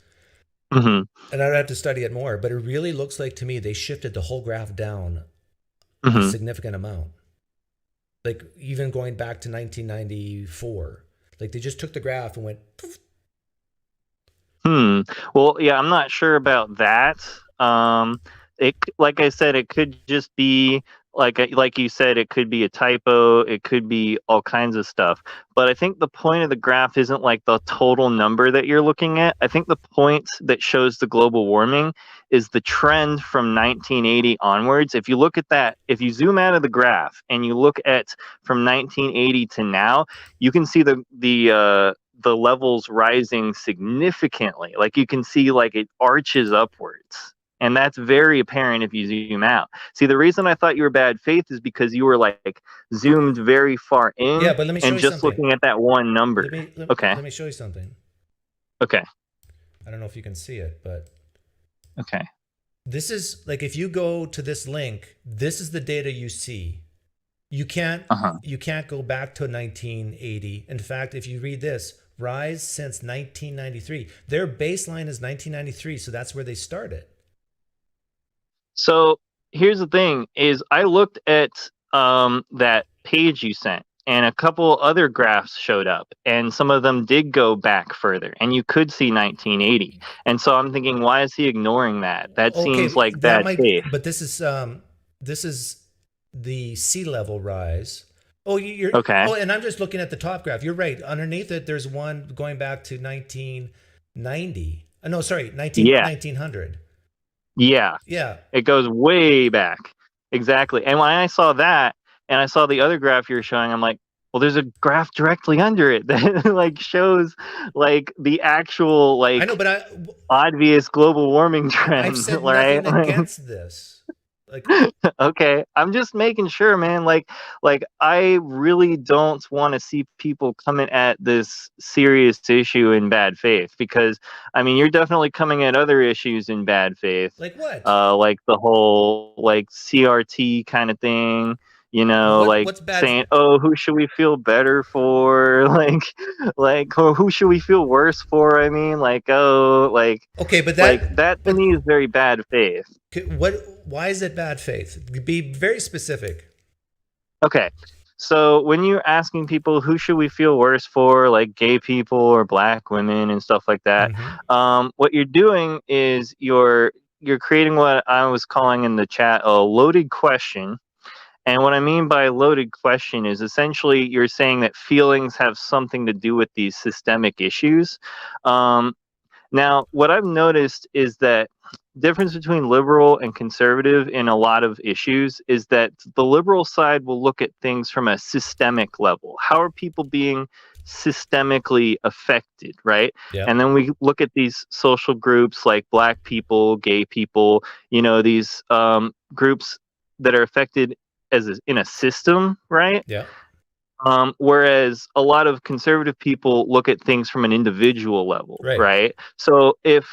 Hmm. And I'd have to study it more, but it really looks like to me they shifted the whole graph down a Hmm. significant amount. Like, even going back to 1994, like they just took the graph and went poof. Well, yeah, I'm not sure about that. Like I said, it could just be like you said, it could be a typo. It could be all kinds of stuff. But I think the point of the graph isn't like the total number that you're looking at. I think the point that shows the global warming is the trend from 1980 onwards. If you look at that, if you zoom out of the graph and you look at from 1980 to now, you can see the levels rising significantly. Like, you can see like it arches upwards. And that's very apparent if you zoom out. See, the reason I thought you were bad faith is because you were like zoomed very far Yeah, in but let me show and you just something. looking at that one number. Okay. Let me show you something. Okay. I don't know if you can see it, but Okay. this is like, if you go to this link, this is the data you see. You can't Uh-huh. you can't go back to 1980. In fact, if you read this, rise since 1993. Their baseline is 1993, so that's where they started. So here's the thing: is I looked at that page you sent, and a couple other graphs showed up, and some of them did go back further, and you could see 1980. And so I'm thinking, why is he ignoring that? That seems Okay, like that bad might, faith. but this is the sea level rise. Oh, you're Okay. oh, and I'm just looking at the top graph. You're right. Underneath it, there's one going back to 1990. No, sorry, Yeah. 1900. Yeah. Yeah. It goes way back. Exactly. And when I saw that and I saw the other graph you're showing, I'm like, well, there's a graph directly under it that like shows like the actual I know, like but obvious global warming I've trend, said right? nothing against this. Like, Okay, I'm just making sure, man. Like I really don't want to see people coming at this serious issue in bad faith, because I mean, you're definitely coming at other issues in bad faith. what? Like the whole like CRT kind of thing. you know, like What's bad? saying, "Oh, who should we feel better for?" Like, or who should we feel worse for? I mean, like, oh, Okay, but like that to but me is very bad faith. what? Why is it bad faith? Be very specific. Okay. So when you're asking people who should we feel worse for, like gay people or black women and stuff like that, Hmm. what you're doing is you're creating what I was calling in the chat a loaded question. And what I mean by loaded question is essentially you're saying that feelings have something to do with these systemic issues. Um, Now, what I've noticed is that difference between liberal and conservative in a lot of issues is that the liberal side will look at things from a systemic level. How are people being systemically affected, right? Yeah. And then we look at these social groups like black people, gay people, you know, these groups that are affected in a system, right? Yeah. Whereas a lot of conservative people look at things from an individual level, Right. right? So if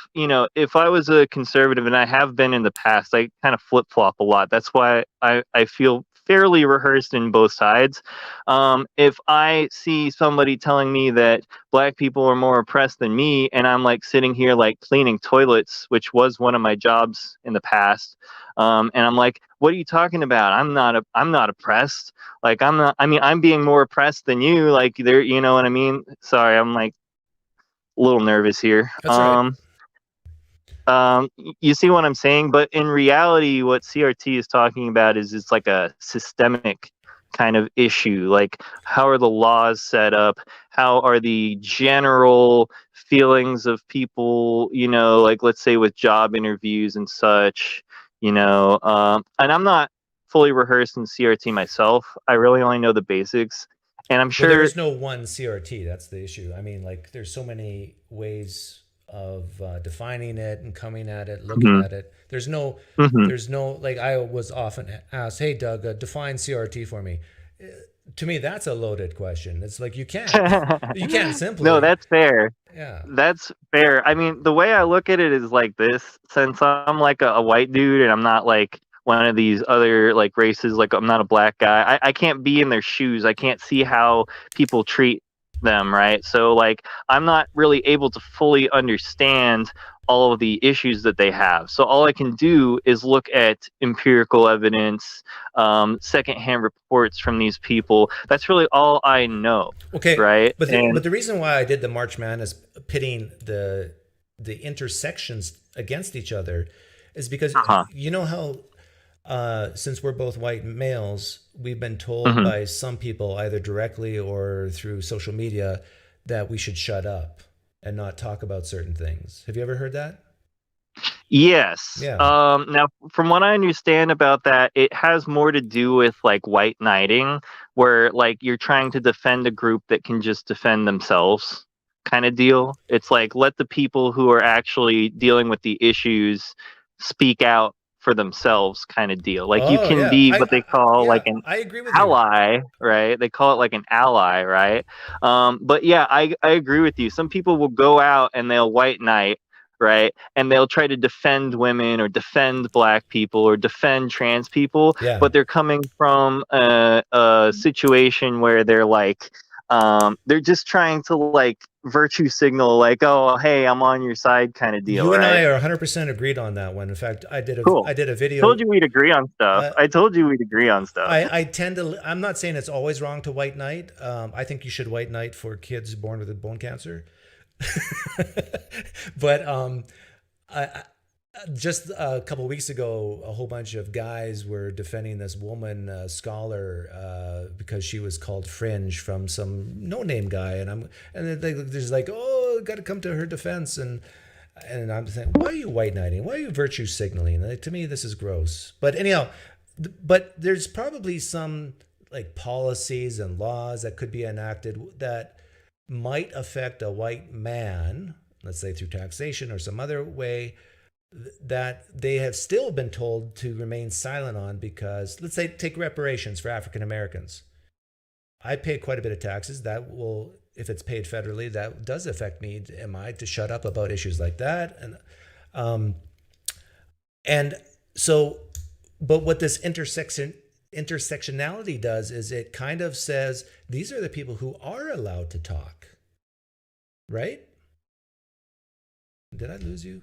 I was a conservative, and I have been in the past, I kind of flip flop a lot. That's why I feel fairly rehearsed in both sides. If I see somebody telling me that black people are more oppressed than me, and I'm like sitting here like cleaning toilets, which was one of my jobs in the past, and I'm like, what are you talking about? I'm not oppressed. Like I'm not. I mean, I'm being more oppressed than you. Like there, you know what I mean? Sorry, I'm like a little nervous here. That's right. You see what I'm saying? But in reality, what CRT is talking about is it's like a systemic kind of issue. Like, how are the laws set up? How are the general feelings of people, you know, like let's say with job interviews and such, you know, and I'm not fully rehearsed in CRT myself. I really only know the basics. And I'm Well, there sure, is no one CRT. That's the issue. I mean, like, there's so many ways of defining it and coming at it, looking Mhm, at it. mhm. There's no, like, I was often asked, "Hey, Doug, define CRT for me." To me, that's a loaded question. It's like you can't No, simply, that's fair. yeah. That's fair. I mean, the way I look at it is like this: since I'm like a white dude and I'm not like one of these other like races, like I'm not a black guy, I can't be in their shoes. I can't see how people treat them, right? So, like, I'm not really able to fully understand all of the issues that they have. So, all I can do is look at empirical evidence, secondhand reports from these people. That's really all I know, Okay, right? but And the reason why I did the March Madness pitting the intersections against each other is because uh-huh. you know how since we're both white males, we've been told Mhm. by some people, either directly or through social media, that we should shut up and not talk about certain things. Have you ever heard that? Yes. Yeah. Now, from what I understand about that, it has more to do with like white knighting, where like you're trying to defend a group that can just defend themselves, kind of deal. It's like let the people who are actually dealing with the issues speak out for themselves, kind of deal. Like you Oh can yeah. be what they call like Yeah, an I agree with you. ally, right? They call it like an ally, right? But yeah, I agree with you. Some people will go out and they'll white knight, right? And they'll try to defend women or defend black people or defend trans people, Yeah. but they're coming from a situation where they're just trying to like virtue signal, like, oh, hey, I'm on your side, kind of deal, You and I right? are 100% agreed on that one. In fact, Cool. I did a Told video. you we'd agree on stuff. Uh, I told you we'd agree on stuff. I tend to. I'm not saying it's always wrong to white knight. I think you should white knight for kids born with bone cancer. But I just a couple of weeks ago, a whole bunch of guys were defending this woman scholar because she was called fringe from some no-name guy, and there's like, oh, got to come to her defense, and I'm saying, why are you white knighting? Why are you virtue signaling? Like, to me, this is gross. But anyhow, but there's probably some like policies and laws that could be enacted that might affect a white man, let's say through taxation or some other way, that they have still been told to remain silent on because, let's say, take reparations for African Americans. I pay quite a bit of taxes. That will, if it's paid federally, that does affect me. Am I to shut up about issues like that? Um, and so, but what this intersectionality does is it kind of says these are the people who are allowed to talk, right? Did I lose you?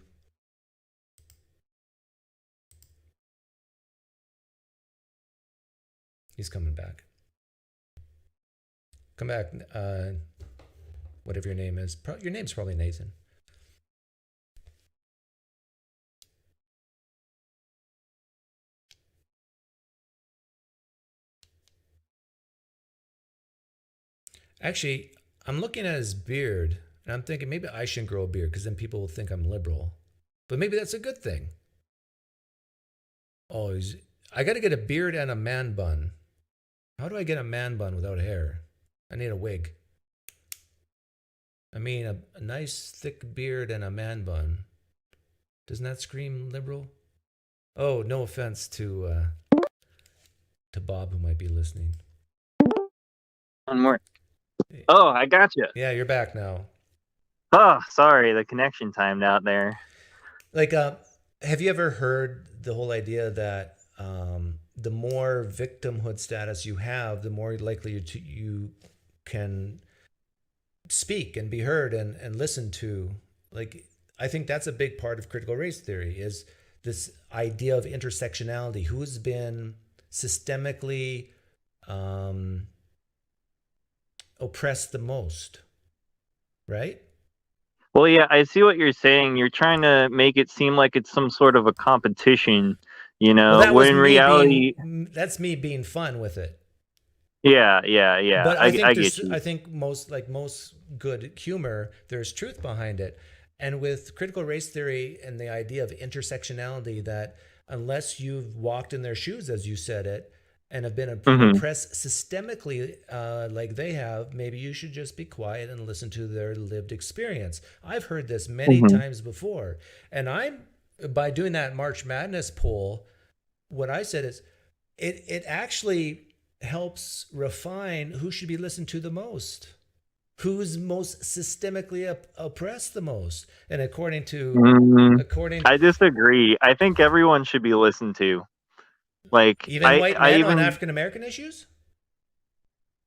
He's coming back. Come back, whatever your name is. Your name's probably Nathan. Actually, I'm looking at his beard, and I'm thinking maybe I shouldn't grow a beard because then people will think I'm liberal. But maybe that's a good thing. Oh, I got to get a beard and a man bun. How do I get a man bun without hair? I need a wig. I mean, a nice thick beard and a man bun. Doesn't that scream liberal? Oh, no offense to Bob who might be listening. One more. Oh, I got you. Yeah, you're back now. Oh, sorry, the connection timed out there. Like, have you ever heard the whole idea that the more victimhood status you have, the more likely you can speak and be heard and listened to? Like, I think that's a big part of critical race theory, is this idea of intersectionality. Who's been systemically oppressed the most, right? Well, yeah, I see what you're saying. You're trying to make it seem like it's some sort of a competition, you know, Well, that was when in me reality, that's me being fun with it. yeah. But I think I get you. I think most good humor, there's truth behind it. And with critical race theory and the idea of intersectionality, that unless you've walked in their shoes, as you said it, and have been oppressed systemically like they have, maybe you should just be quiet and listen to their lived experience. I've heard this many times before. And by doing that March Madness poll, what I said is it actually helps refine who should be listened to the most, who's most systemically oppressed the most. And according I disagree. I think everyone should be listened to. Like, even white men on African American issues,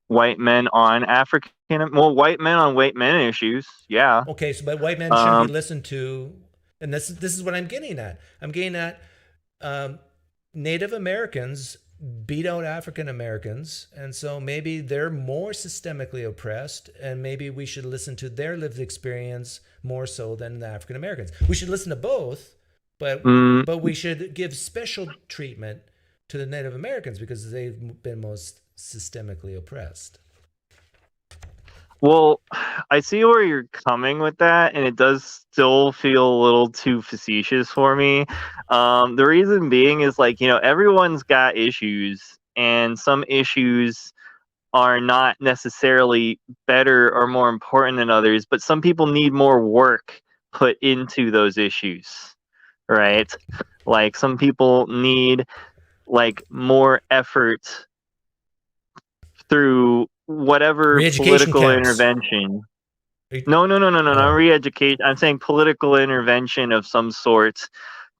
white men on white men on white men issues, yeah. Okay, so but white men shouldn't be listened to, and this is what I'm getting at. I'm getting at Native Americans beat out African Americans, and so maybe they're more systemically oppressed, and maybe we should listen to their lived experience more so than the African Americans. We should listen to both, but we should give special treatment to the Native Americans because they've been most systemically oppressed. Well, I see where you're coming with that, and it does still feel a little too facetious for me. The reason being is, like, you know, everyone's got issues, and some issues are not necessarily better or more important than others, but some people need more work put into those issues, right? Like, some people need like more effort through whatever political intervention. No, not re-education. I'm saying political intervention of some sort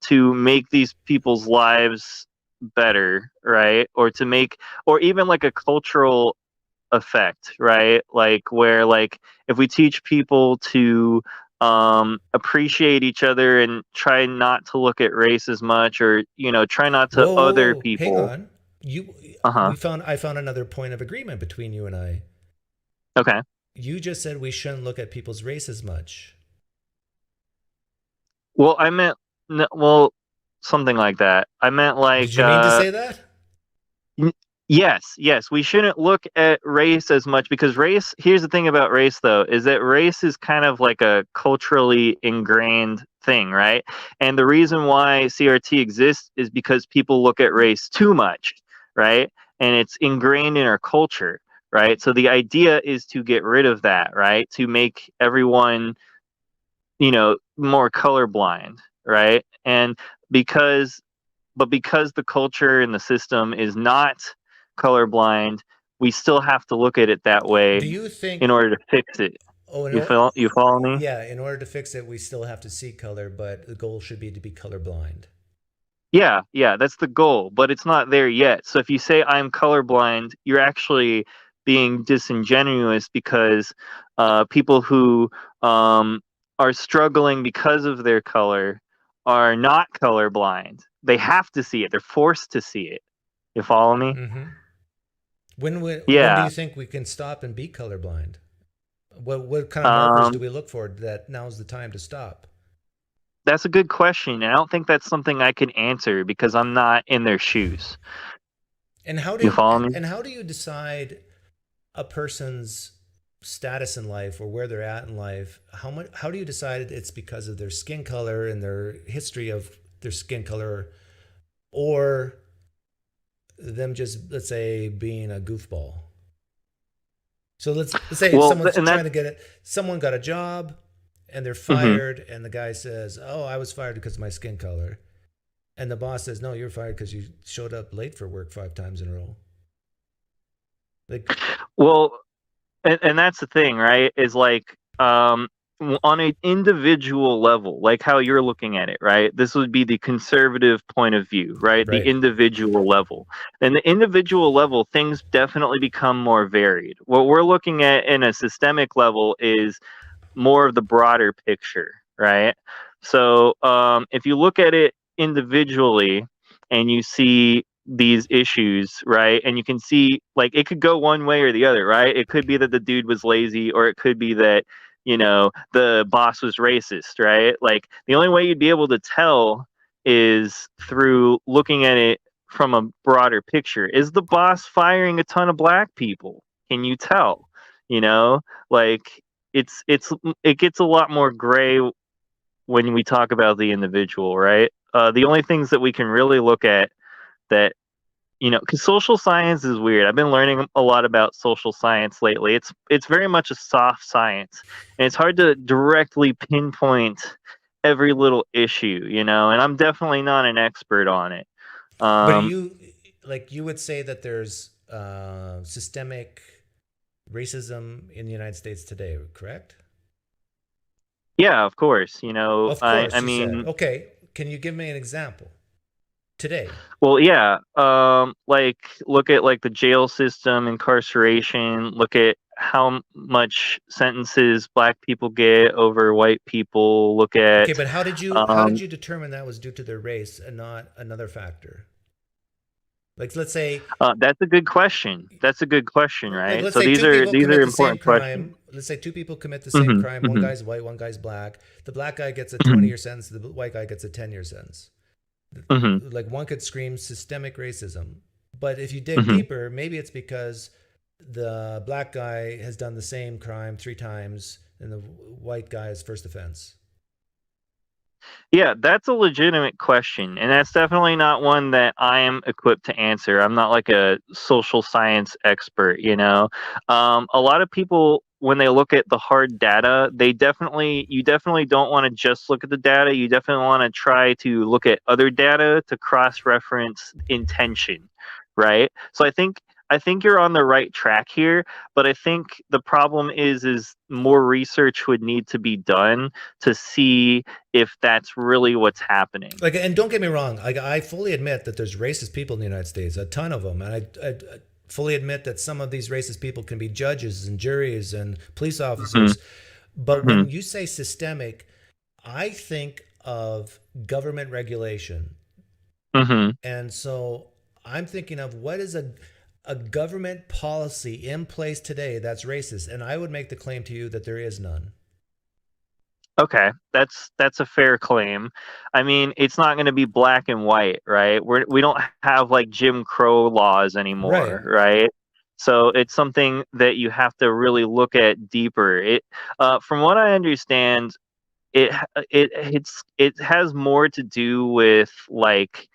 to make these people's lives better, right? Or to make, or even like a cultural effect, right? Like, where, like, if we teach people to appreciate each other and try not to look at race as much, or, you know, try not to other people. Hang on. I found another point of agreement between you and I. Okay. You just said we shouldn't look at people's race as much. Well, I meant, something like that. I meant, like, did you mean to say that? Yes, we shouldn't look at race as much, because race, here's the thing about race though, is that race is kind of like a culturally ingrained thing, right? And the reason why CRT exists is because people look at race too much, right? And it's ingrained in our culture, right? So the idea is to get rid of that, right? To make everyone, you know, more colorblind, right? And because the culture and the system is not colorblind, we still have to look at it that way. Do you think, in order to fix it? You follow me? Yeah, in order to fix it, we still have to see color, but the goal should be to be colorblind. Yeah, that's the goal, but it's not there yet. So if you say I'm colorblind, you're actually being disingenuous because people who are struggling because of their color are not colorblind. They have to see it. They're forced to see it. You follow me? Mm-hmm. When do Yeah. you think we can stop and be colorblind? What kind of markers do Um, we look for that now's the time to stop? that's a good question, and I don't think that's something I can answer because I'm not in their shoes. And how You do follow me? and how do you decide a person's status in life or where they're at in life? How do you decide it's because of their skin color and their history of their skin color, or them just, let's say, being a goofball? So let's say Well, someone's and trying that's to someone got a job and they're mhm. fired, and the guy says, "Oh, I was fired because of my skin color." And the boss says, "No, you're fired because you showed up late for work 5 times in a row." Like, Well, and that's the thing, right? Is like on an individual level, like how you're looking at it, right? This would be the conservative point of view, right? The right. individual level. And the individual level, things definitely become more varied. What we're looking at in a systemic level is more of the broader picture, right? So if you look at it individually and you see these issues, right, and you can see like it could go one way or the other, right? It could be that the dude was lazy, or it could be that the boss was racist, right? Like the only way you'd be able to tell is through looking at it from a broader picture. Is the boss firing a ton of black people? Can you tell? You know, like it gets a lot more gray when we talk about the individual, right? The only things that we can really look at that because social science is weird. I've been learning a lot about social science lately. It's very much a soft science, and it's hard to directly pinpoint every little issue, and I'm definitely not an expert on it. But Um, you would say that there's systemic racism in the United States today, correct? yeah, of course. Of I course, you said. mean, Okay, can you give me an example today? well, yeah. Like look at like the jail system, incarceration. Look at how much sentences black people get over white people. Look Okay, at but how did um, you determine that was due to their race and not another factor? Like, let's say that's a good question. That's a good question, like right? let's So say these two are people these are commit the same important questions. crime. Let's say two people commit the same Hmm. crime. One Hmm. guy's white, one guy's black. The black guy gets a Hmm. 20-year sentence. The white guy gets a 10-year sentence. Hmm. Like, one could scream systemic racism. But if you dig Hmm. deeper, maybe it's because the black guy has done the same crime 3 times and the white guy is first offense. Yeah, that's a legitimate question, and that's definitely not one that I am equipped to answer. I'm not like a social science expert. A lot of people, when they look at the hard data, you definitely don't want to just look at the data. You definitely want to try to look at other data to cross-reference intention, right? So I think you're on the right track here, but I think the problem is more research would need to be done to see if that's really what's happening. Like, and don't get me wrong, like, I fully admit that there's racist people in the United States, a ton of them, and I fully admit that some of these racist people can be judges and juries and police Hmm. officers. But Hmm. when you say systemic, I think of government regulation. Hmm. And so I'm thinking of what is a government policy in place today that's racist. And I would make the claim to you that there is none. Okay, that's a fair claim. I mean, it's not going to be black and white, right? We don't have like Jim Crow laws Right. anymore, right? So it's something that you have to really look at deeper. From what I understand, it it has more to do with like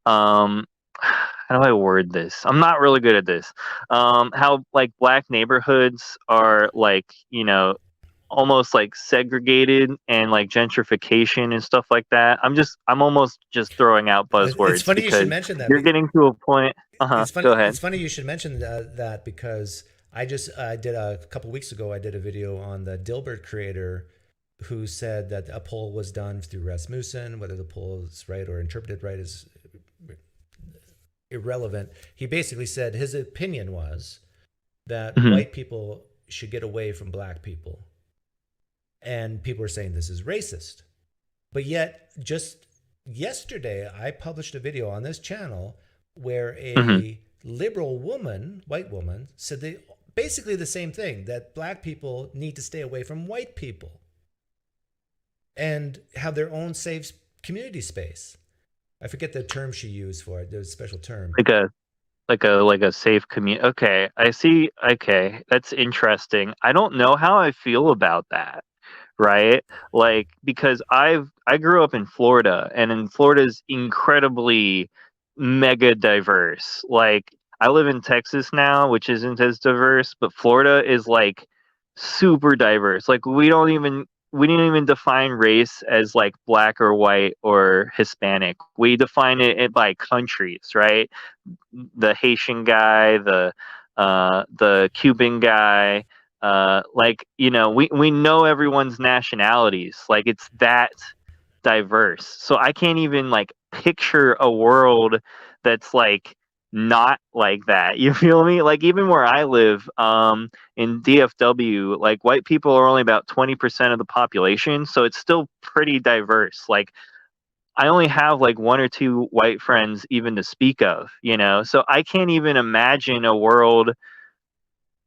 how do I word this? I'm not really good at this. How like black neighborhoods are like almost like segregated and like gentrification and stuff like that. I'm almost just throwing out It's buzzwords funny you should because mention that. you're getting to a point. It's funny. Go It's ahead. funny you should mention that because I did a couple weeks ago. I did a video on the Dilbert creator who said that a poll was done through Rasmussen. Whether the poll is right or interpreted right is irrelevant. He basically said his opinion was that Mhm. white people should get away from black people. And people were saying this is racist. But yet, just yesterday, I published a video on this channel where Mhm. a liberal woman, white woman, said basically the same thing, that black people need to stay away from white people and have their own safe community space. I forget the term she used for it. There's a special term. Like a safe community. Okay, I see. Okay, that's interesting. I don't know how I feel about that, right? Like, because I grew up in Florida, and in Florida's incredibly mega diverse. Like, I live in Texas now, which isn't as diverse, but Florida is like super diverse. Like, we didn't even define race as like black or white or Hispanic. We define it by countries, right? The Haitian guy, the Cuban guy, like, we know everyone's nationalities. Like, it's that diverse. So I can't even like picture a world that's like not like that. You feel me? Like, even where I live, in DFW, like, white people are only about 20% of the population, so it's still pretty diverse. Like, I only have like one or two white friends even to speak of, so I can't even imagine a world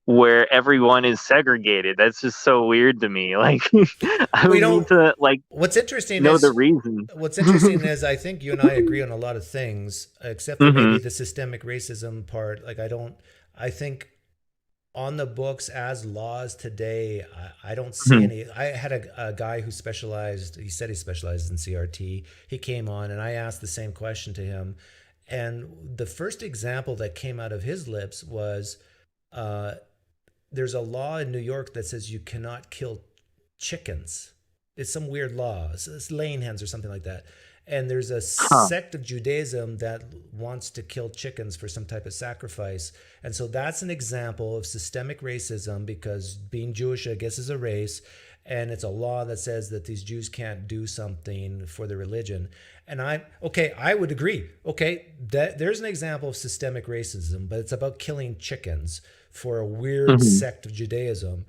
where everyone is segregated. That's just so weird to me. Like, I Well, would need to like what's interesting know the is reason. I think you and I agree on a lot of things, except for maybe Mhm. the systemic racism part. Like, I think on the books as laws today, I don't see Mhm. any. I had a guy who he said he specialized in CRT. He came on and I asked the same question to him. And the first example that came out of his lips was uh, there's a law in New York that says you cannot kill chickens. It's some weird law. It's laying hens or something like that. And there's a Huh. sect of Judaism that wants to kill chickens for some type of sacrifice. And so that's an example of systemic racism, because being Jewish, I guess, is a race. And it's a law that says that these Jews can't do something for their religion. And I would agree. Okay, there's an example of systemic racism, but it's about killing chickens for a weird Mhm. sect of Judaism.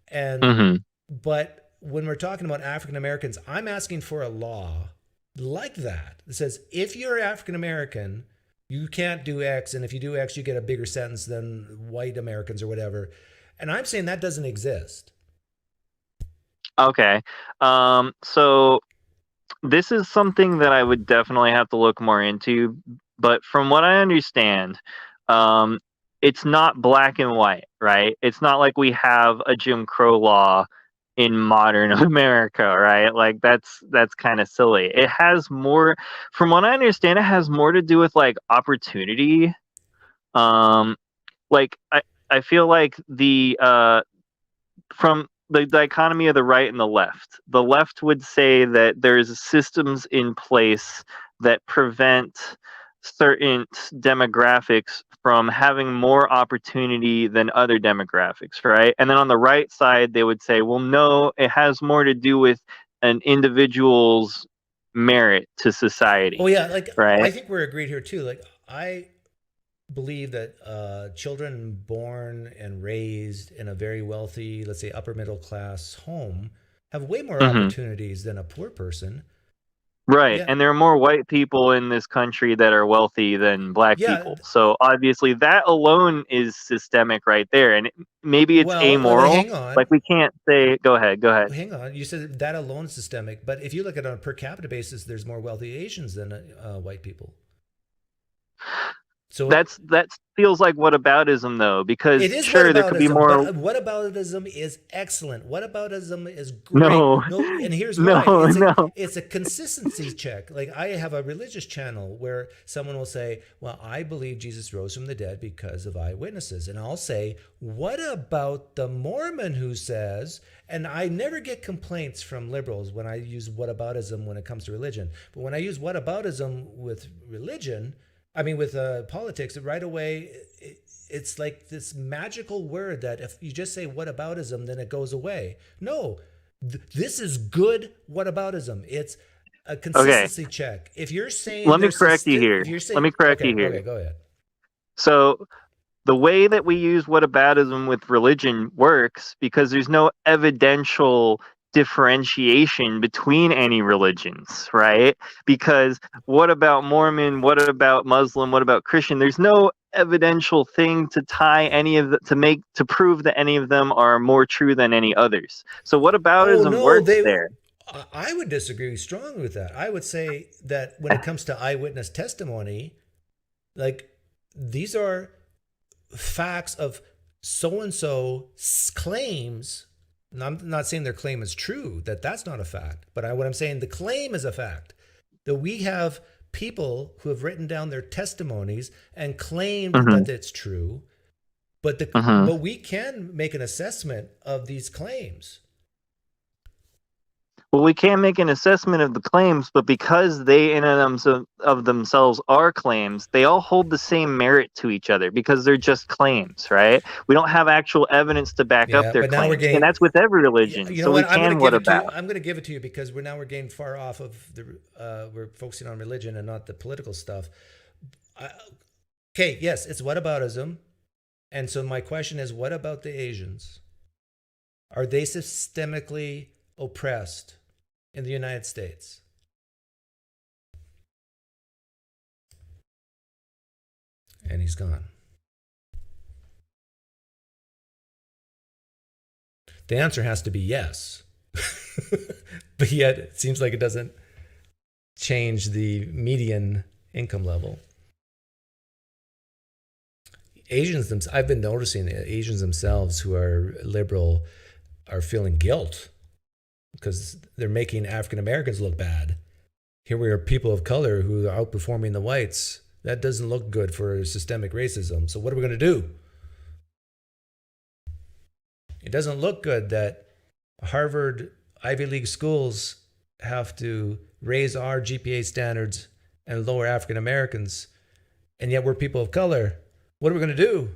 And Mhm. but when we're talking about African Americans, I'm asking for a law like that. It says if you're African American, you can't do X, and if you do X, you get a bigger sentence than white Americans or whatever. And I'm saying that doesn't exist. Okay. So this is something that I would definitely have to look more into, but from what I understand, um, it's not black and white, right? It's not like we have a Jim Crow law in modern America, right? Like, that's kind of silly. It has more, from what I understand, it has more to do with like opportunity. Um, like, I feel like from the dichotomy of the right and the left. The left would say that there's systems in place that prevent certain demographics from having more opportunity than other demographics, right? And then on the right side, they would say, well, no, it has more to do with an individual's merit to Oh society, yeah, like I right? think we're agreed here too. Like I believe that children born and raised in a very wealthy, let's say upper middle class home, have way more Hmm. opportunities than a poor person. Right. Yeah, And there are more white people in this country that are wealthy than black yeah. people. So obviously that alone is systemic right there. And maybe it's Well, amoral. hang Like, on. we can't say, go ahead, go ahead. Hang on. You said that alone is systemic, but if you look at it on a per capita basis, there's more wealthy Asians than white people. So That feels like whataboutism though, it because is sure, there could be whataboutism, but more. whataboutism is excellent. Whataboutism is great. No, No, and here's why. no, no. It's a consistency check. Like I have a religious channel where someone will say, "Well, I believe Jesus rose from the dead because of eyewitnesses," and I'll say, "What about the Mormon who says?" And I never get complaints from liberals when I use whataboutism when it comes to religion. But when I use whataboutism with religion, I mean, with politics, right away, it's like this magical word that if you just say whataboutism, then it goes away. No, This is good whataboutism. It's a Okay, consistency check. If you're saying let me there's correct you here. if you're Let saying me correct you okay, here. go ahead. So the way that we use whataboutism with religion works because there's no evidential differentiation between any religions, right? Because what about Mormon? What about Muslim? What about Christian? There's no evidential thing to tie any of the, to prove that any of them are more true than any others. So Oh whataboutism no, works there. I would disagree strongly with that. I would say that when it comes to eyewitness testimony, like these are facts of so and so claims. And I'm not saying their claim is true, that's not a fact. But what I'm saying, the claim is a fact. That we have people who have written down their testimonies and claimed Hmm. that it's true, but Hmm. but we can make an assessment of these claims. Well, we can't make an assessment of the claims, but because they in and of themselves are claims, they all hold the same merit to each other because they're just claims, right? We don't have actual evidence to back up Yeah, their but now we're claims, and getting. that's with every Yeah, religion. you know So we what? I'm going can to what give it to you. about? I'm going to give it to you because we're getting far off of the. We're focusing on religion and not the political stuff. Okay, yes, it's whataboutism, and so my question is, what about the Asians? Are they systemically oppressed in the United States? And he's gone. The answer has to be yes. But yet it seems like it doesn't change the median income level. I've been noticing that Asians themselves who are liberal are feeling guilt because they're making African Americans look bad. Here we are, people of color who are outperforming the whites. That doesn't look good for systemic racism. So what are we going to do? It doesn't look good that Harvard, Ivy League schools have to raise our GPA standards and lower African Americans, and yet we're people of color. What are we going to do?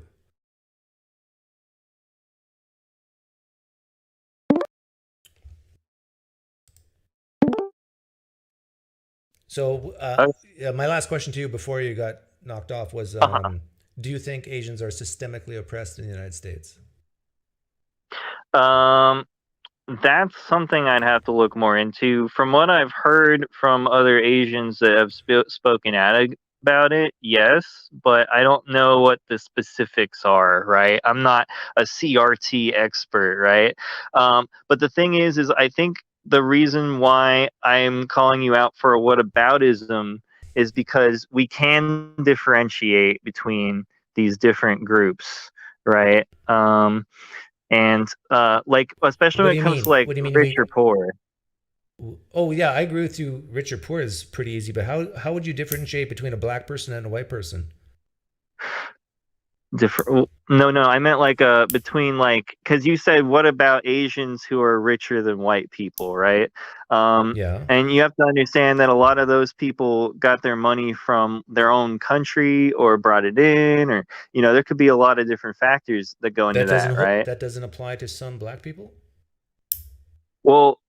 So, Uh, my last question to you before you got knocked off was: uh-huh. do you think Asians are systemically oppressed in the United States? Um, that's something I'd have to look more into. From what I've heard from other Asians that have spoken out about it, yes, but I don't know what the specifics are, right? I'm not a CRT expert, right? But the thing is I think the reason why I'm calling you out for whataboutism is because we can differentiate between these different groups, right? And like especially What when do it you comes to mean? like What do you mean? rich or poor. Oh yeah, I agree with you. Rich or poor is pretty easy, but how would you differentiate between a black person and a white person? Different. No, I meant like between like because you said what about Asians who are richer than white people, right? Yeah, And you have to understand that a lot of those people got their money from their own country or brought it in, or there could be a lot of different factors that go into that, right? that doesn't apply to some black people. Well,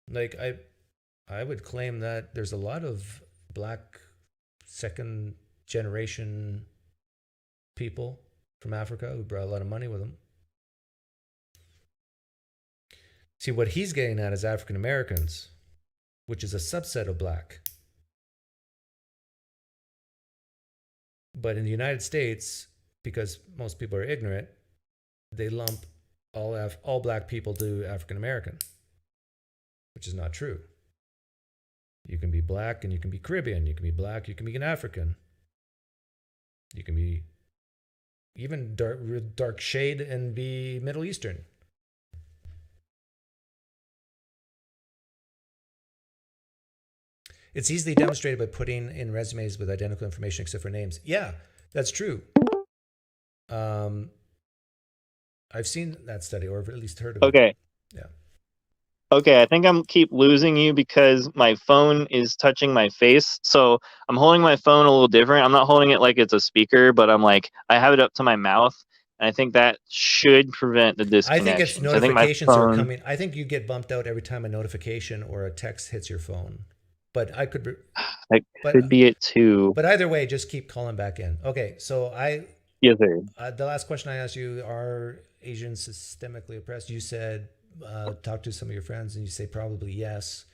Like I would claim that there's a lot of black second generation people from Africa who brought a lot of money with them. See, what he's getting at is African Americans, which is a subset of black. But in the United States, because most people are ignorant, they lump all black people to African American, which is not true. You can be black and you can be Caribbean. You can be black, you can be an African. You can be even dark shade and be Middle Eastern. It's easily demonstrated by putting in resumes with identical information except for names. Yeah, that's true. I've seen that study, or at least heard of it. okay. Yeah. Okay, I think I'm keep losing you because my phone is touching my face. So I'm holding my phone a little different. I'm not holding it like it's a speaker, but I'm like I have it up to my mouth And I think that should prevent the I think it's disconnections. I think my notifications are phone, coming. I think you get bumped out every time a notification or a text hits your phone. But I could, that could but be it too. but either way, just keep calling back in. Okay, so Yes, sir. the last question I asked you: are Asians systemically oppressed? You said talk to some of your friends, and you say probably yes.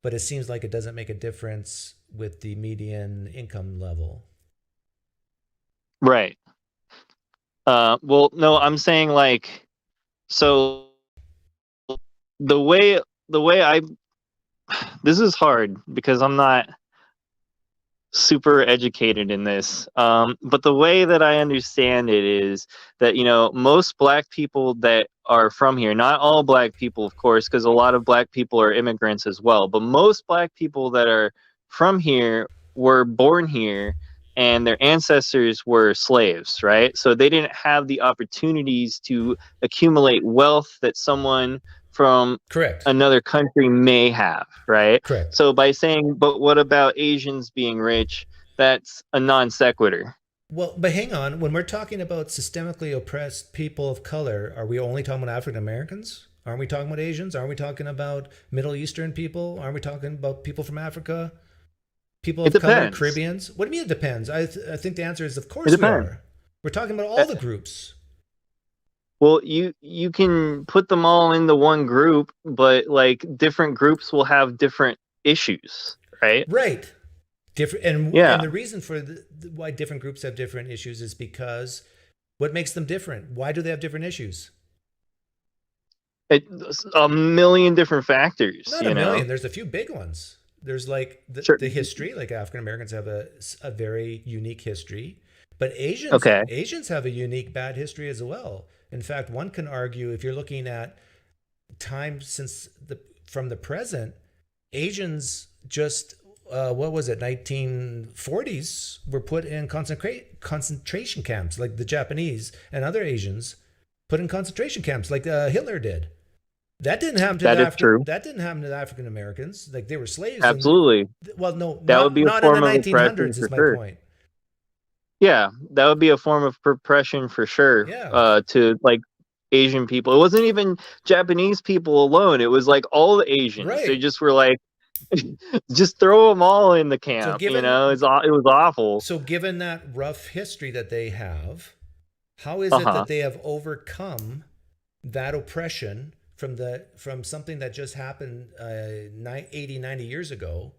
But it seems like it doesn't make a difference with the median income level. Right. Well, no, I'm saying like, so the way I, this is hard because I'm not super educated in this. But the way that I understand it is that, most black people that are from here, not all black people, of course, because a lot of black people are immigrants as well, but most black people that are from here were born here and their ancestors were slaves, right? So they didn't have the opportunities to accumulate wealth that someone from Correct. another country may have, right? Correct. So by saying, but what about Asians being rich? That's a non sequitur. Well, but hang on. When we're talking about systemically oppressed people of color, are we only talking about African Americans? Aren't we talking about Asians? Aren't we talking about Middle Eastern people? Aren't we talking about people from Africa? People It of color, depends. Caribbeans? What do you mean it depends? I think the answer is of course It we depends. are. We're talking about all the groups. Well, you can put them all into one group, but like different groups will have different issues, right? Right. Different, Yeah. and the reason for why different groups have different issues is because what makes them different? Why do they have different issues? A million different factors, Not a million. There's a few big ones. There's like Sure. the history, like African Americans have a very unique history, but Okay. Asians have a unique bad history as well. In fact, one can argue if you're looking at time since from the present, Asians just what was it, 1940s were put in concentration camps, like the Japanese and other Asians put in concentration camps, like Hitler did. That didn't happen to That is true. That didn't happen to the African Americans. Like they were slaves. Absolutely. Well, no, That would be a not in the form of oppression 1900s for is my sure. point. Yeah, that would be a form of repression for sure. Yeah. To like Asian people. It wasn't even Japanese people alone. It was like all the Asians. Right. They just were like, just throw them all in the camp. given- it was awful. So given that rough history that they have, how is it that they have overcome that oppression from something that just happened 80, 90 years ago?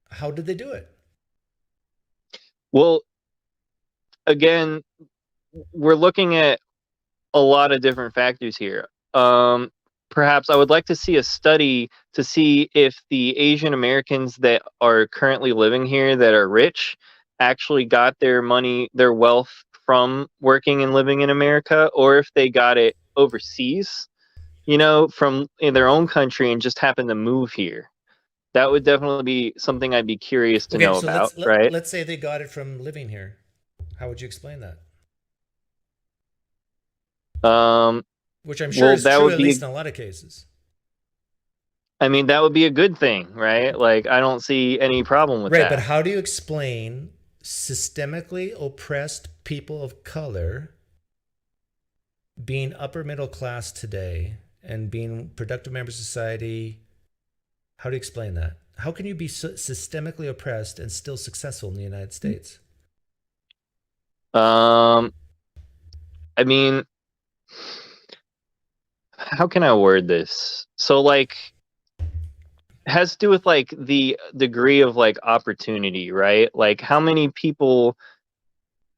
How did they do it? Well, again, we're looking at a lot of different factors here. Perhaps I would like to see a study to see if the Asian Americans that are currently living here that are rich actually got their money, their wealth from working and living in America, or if they got it overseas, from in their own country and just happened to move here. That would definitely be something I'd be curious to know about, right? Let's say they got it from living here. How would you explain that? Which I'm sure is true at least in a lot of cases. I mean, that would be a good thing, right? Like, I don't see any problem with that. Right, but how do you explain systemically oppressed people of color being upper middle class today and being productive members of society? How do you explain that? How can you be systemically oppressed and still successful in the United States? I mean, how can I word this? So, like, it has to do with like the degree of like opportunity, right? Like, how many people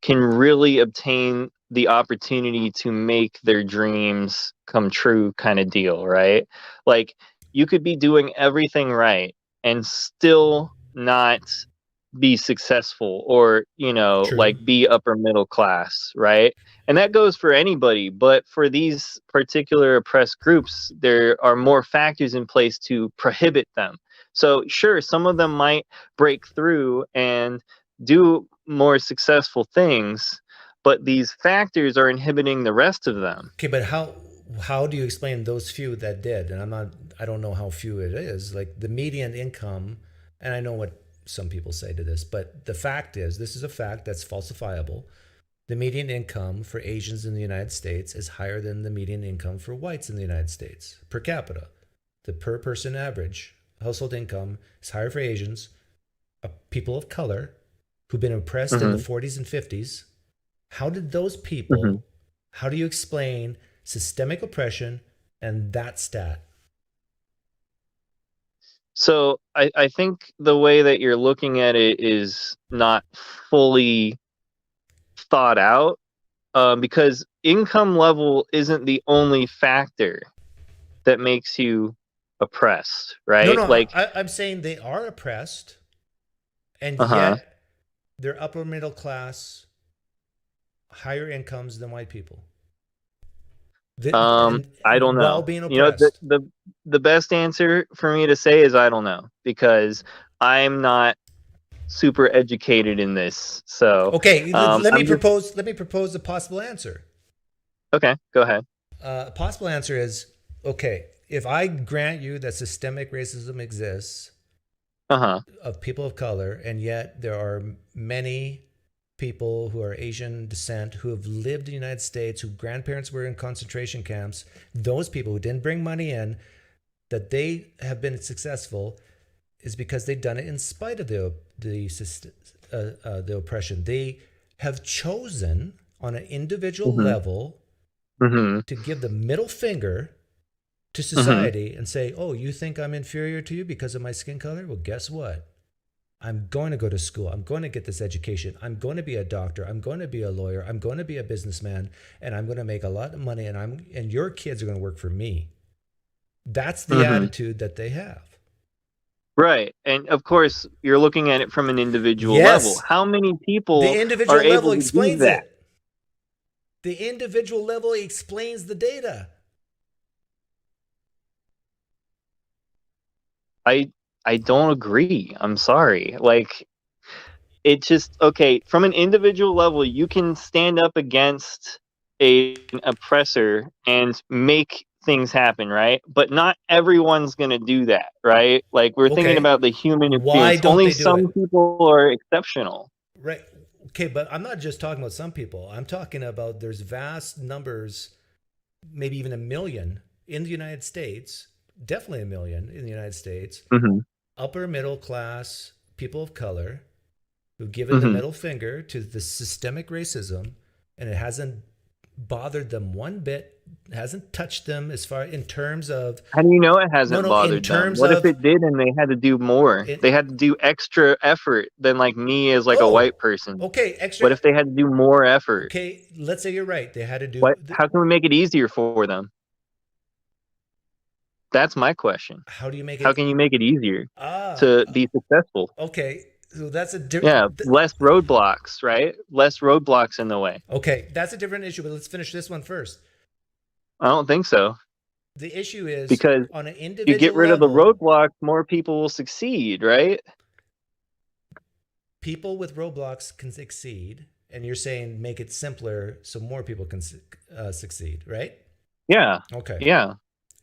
can really obtain the opportunity to make their dreams come true, kind of deal, right? Like, you could be doing everything right and still not be successful or, True. like be upper middle class, right? And that goes for anybody, but for these particular oppressed groups, there are more factors in place to prohibit them. So sure, some of them might break through and do more successful things, but these factors are inhibiting the rest of them. Okay, but how do you explain those few that did? And I don't know how few it is. Like the median income, and I know what some people say to this, but the fact is, this is a fact that's falsifiable. The median income for Asians in the United States is higher than the median income for whites in the United States per capita. The per person average household income is higher for Asians, people of color who've been oppressed in the 40s and 50s. How did those people, how do you explain systemic oppression and that stat? So I think the way that you're looking at it is not fully thought out, because income level isn't the only factor that makes you oppressed, right? No, Like, I'm saying they are oppressed, and uh-huh. yet they're upper middle class, higher incomes than white people. I don't While know. being You know, oppressed. the best answer for me to say is I don't know, because I'm not super educated in this. So, Okay, let me I'm just propose a possible answer. okay. Go ahead. A possible answer is, okay, if I grant you that systemic racism exists Uh-huh. of people of color, and yet there are many people who are Asian descent who have lived in the United States, whose grandparents were in concentration camps, those people who didn't bring money in, that they have been successful is because they've done it in spite of the oppression. They have chosen on an individual level Mm-hmm. to give the middle finger to Mm-hmm. society and say, oh, you think I'm inferior to you because of my skin color? Well, guess what? I'm going to go to school. I'm going to get this education. I'm going to be a doctor. I'm going to be a lawyer. I'm going to be a businessman, and I'm going to make a lot of money, and your kids are going to work for me. That's the Mm-hmm. attitude that they have. Right. And of course, you're looking at it from an individual level. Yes, How many the people are individual level able to do explains that? it. The individual level explains the data. I I don't agree. I'm sorry. Like, it just, okay, from an individual level, you can stand up against an oppressor and make things happen, right? But not everyone's going to do that, right? Like, we're thinking Okay, about the human why experience. don't Only they do some it? people are exceptional. Right. Okay, but I'm not just talking about some people. I'm talking about there's vast numbers, maybe even a million in the United States, definitely a million in the United States, Hmm. upper middle class people of color who've given the Hmm. middle finger to the systemic racism, and it hasn't bothered them one bit, hasn't touched them as far in terms of, How do you know it no, hasn't no, in bothered them? terms What if of, it did and they had to do more? it, They had to do extra effort than, like, me as like a white oh, person. okay, extra, What if they had to do more effort? okay, let's say you're right. They had to do, What? How can we make it easier for them? That's my question. how do you make How it? can you make it easier Ah, to be successful? okay. So that's a Yeah, less roadblocks, right? Less roadblocks in the way. okay. That's a different issue. But let's finish this one first. I don't think so, The issue is because on an you get individual rid of the level, roadblocks, more people will succeed, right? people with roadblocks can succeed, and you're saying make it simpler so more people can succeed, right? Yeah. Okay. Yeah.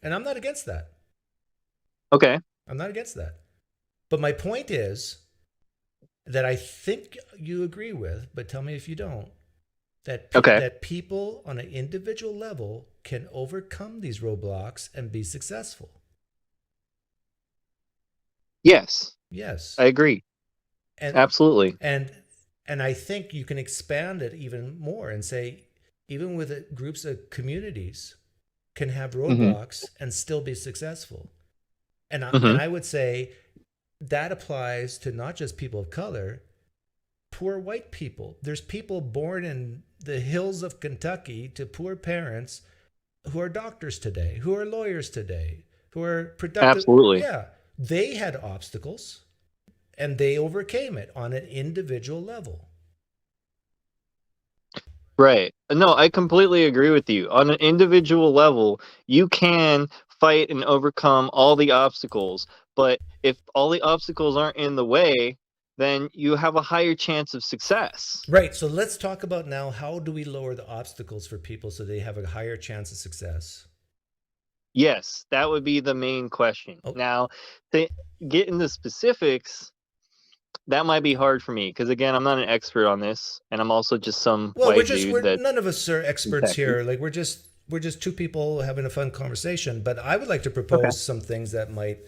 And I'm not against that. Okay. I'm not against that. But my point is that I think you agree with, but tell me if you don't, Okay. that people on an individual level can overcome these roadblocks and be successful. Yes, Yes. I agree. And Absolutely. and and I think you can expand it even more and say even with groups of communities can have Hmm. roadblocks and still be successful. And Hmm. I would say that applies to not just people of color, poor white people. There's people born in the hills of Kentucky to poor parents who are doctors today, who are lawyers today, who are productive. Absolutely. Yeah, they had obstacles and they overcame it on an individual level. Right. No, I completely agree with you. On an individual level, you can fight and overcome all the obstacles, but if all the obstacles aren't in the way, then you have a higher chance of success. Right. So let's talk about now how do we lower the obstacles for people so they have a higher chance of success? Yes, that would be the main question. Oh, Now, to get into specifics, that might be hard for me because again, I'm not an expert on this, and I'm also just some Well, white dude that none of us are in experts Texas. here. Like we're just two people having a fun conversation. But I would like to Okay. propose some things that might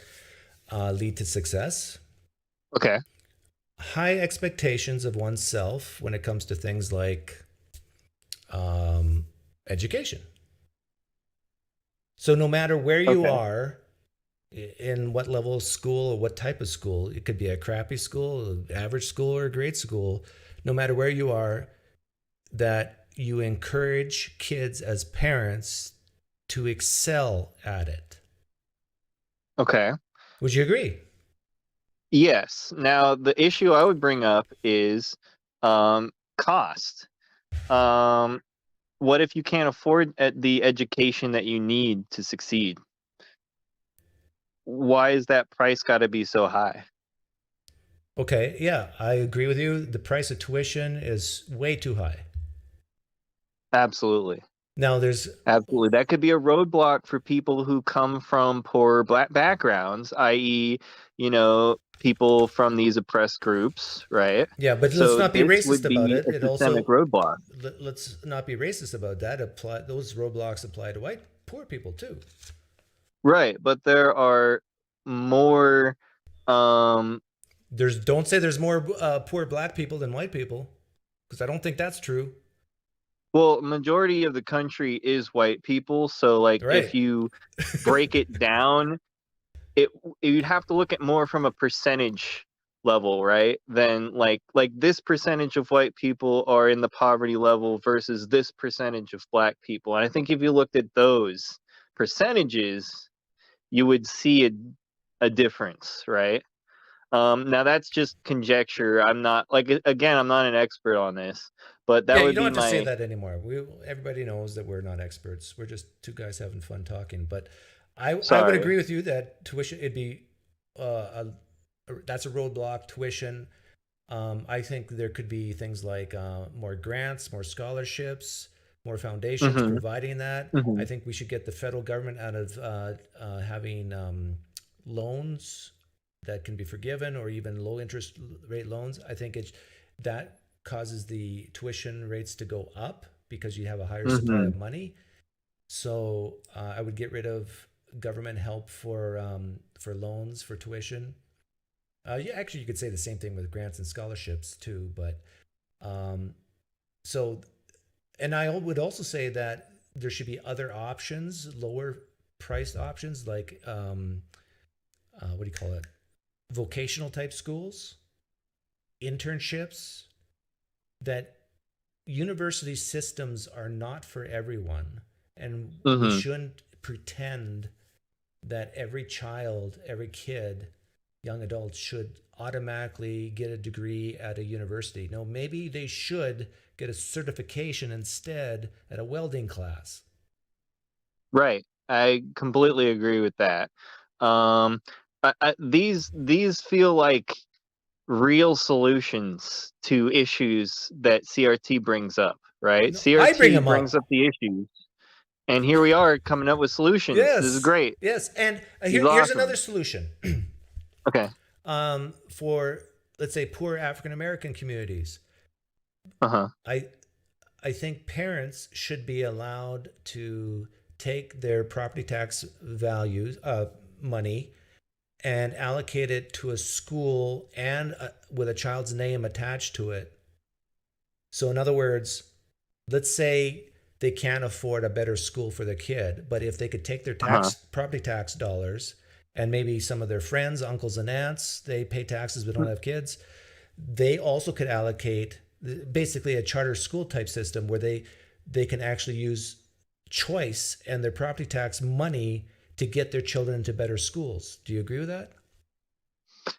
lead to success. Okay. High expectations of oneself when it comes to things like education. So no matter where you Okay. are, in what level of school or what type of school, it could be a crappy school, an average school, or a grade school. No matter where you are, that you encourage kids as parents to excel at it. Okay. Would you agree? Yes. Now, the issue I would bring up is cost. Um, what if you can't afford the education that you need to succeed? Why is that price got to be so high? Okay, yeah, I agree with you. The price of tuition is way too high. Absolutely. Now there's Absolutely. That could be a roadblock for people who come from poor black backgrounds, i.e., people from these oppressed groups, right? yeah, but let's So not be this racist would about be it. a It systemic also roadblock. let's not be racist about that. Apply those roadblocks apply to white poor people too. Right, but there are more um There's don't say there's more poor black people than white people because I don't think that's true. well, majority of the country is white people, so like if Right. you break it down, it you'd have to look at more from a percentage level, right? Than like this percentage of white people are in the poverty level versus this percentage of black people. And I think if you looked at those percentages, you would see a difference, right? Now that's just conjecture. I'm not again, I'm not an expert on this, but that Yeah, you would don't be have to say my that anymore. Everybody knows that we're not experts. We're just two guys having fun talking. But I would sorry. agree with you that tuition it'd be that's a roadblock. Tuition. I think there could be things like more grants, more scholarships, more foundations Hmm. providing that. Hmm. I think we should get the federal government out of having loans that can be forgiven or even low interest rate loans. I think that causes the tuition rates to go up because you have a higher supply Hmm. of money. So I would get rid of government help for loans for tuition. Yeah, actually, you could say the same thing with grants and scholarships too. But um, so, and I would also say that there should be other options, lower priced options, like what do you call it? Vocational type schools, internships. That university systems are not for everyone, and we Hmm. shouldn't pretend that every child, every kid, young adult should automatically get a degree at a university. No, maybe they should get a certification instead at a welding class. Right. I completely agree with that. These feel like real solutions to issues that CRT brings up, right? No, I bring CRT them brings up. up the issues, and here we are coming up with solutions. This is Yes, great. yes. And This is here's another awesome. solution Okay. for, let's say, poor African American communities. Uh-huh. I I think parents should be allowed to take their property tax values, money, and allocate it to a school and with a child's name attached to it. So, in other words, let's say they can't afford a better school for their kid, but if they could take their Uh-huh. property tax dollars, and maybe some of their friends, uncles and aunts, they pay taxes but don't have kids, they also could allocate basically a charter school type system where they can actually use choice and their property tax money to get their children into better schools. Do you agree with that?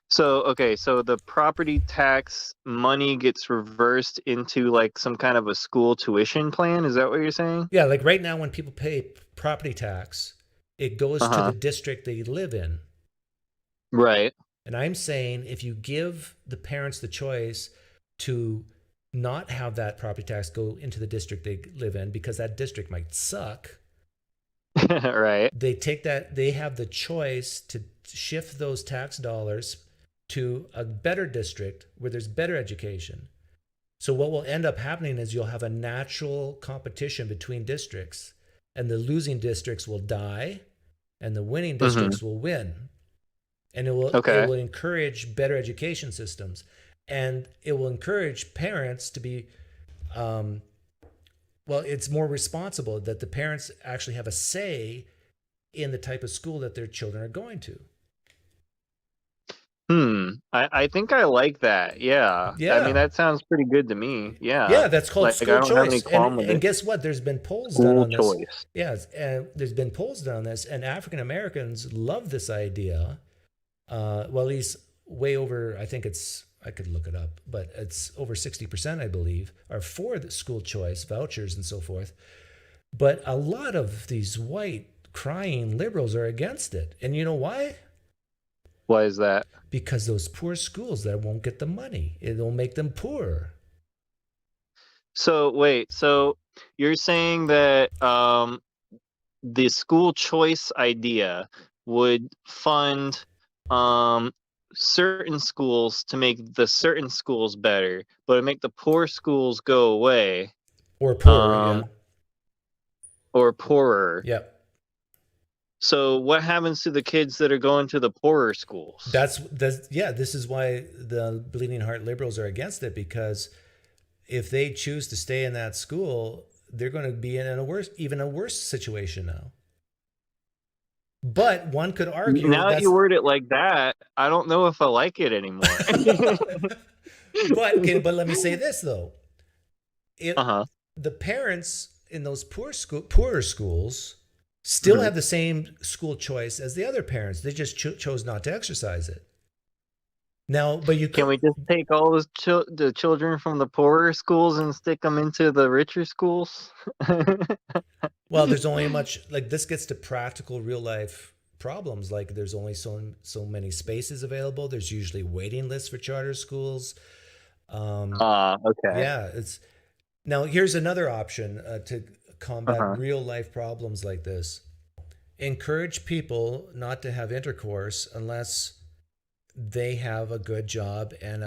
So, okay, so the property tax money gets reversed into like some kind of a school tuition plan. Is that what you're saying? Yeah, like right now when people pay property tax, it goes to the Uh-huh. district they live in. Right. And I'm saying if you give the parents the choice to not have that property tax go into the district they live in because that district might suck, Right. they have the choice to shift those tax dollars to a better district where there's better education. So what will end up happening is you'll have a natural competition between districts, and the losing districts will die and the winning districts will win. And it will encourage better education systems, and it will encourage parents to be it's more responsible, that the parents actually have a say in the type of school that their children are going to. I think I like that. Yeah. Yeah. I mean, that sounds pretty good to me. Yeah. Yeah, that's called school I don't have any choice. qualm with And it. guess what? There's been polls done on this. School choice. Yeah, and there's been polls done on this, and African Americans love this idea. Well, at least way over, I think I could look it up, but it's over 60%, I believe, are for the school choice, vouchers and so forth. But a lot of these white crying liberals are against it. And you know why? Why is that? Because those poor schools that won't get the money, it'll make them poorer. So wait, so you're saying that the school choice idea would fund certain schools to make the certain schools better, but make the poor schools go away, or poorer, or poorer. Yeah. So what happens to the kids that are going to the poorer schools? This is why the Bleeding Heart liberals are against it, because if they choose to stay in that school, they're going to be in even a worse situation now. But one could argue, now that you word it like that, I don't know if I like it anymore. but let me say this though: the parents in those poorer schools still have the same school choice as the other parents. They just chose not to exercise it. Now, but can we just take all the children from the poorer schools and stick them into the richer schools? Well, there's only this gets to practical real life problems. Like there's only so many spaces available. There's usually waiting lists for charter schools. Okay. Yeah, now here's another option to combat real life problems like this. Encourage people not to have intercourse unless they have a good job and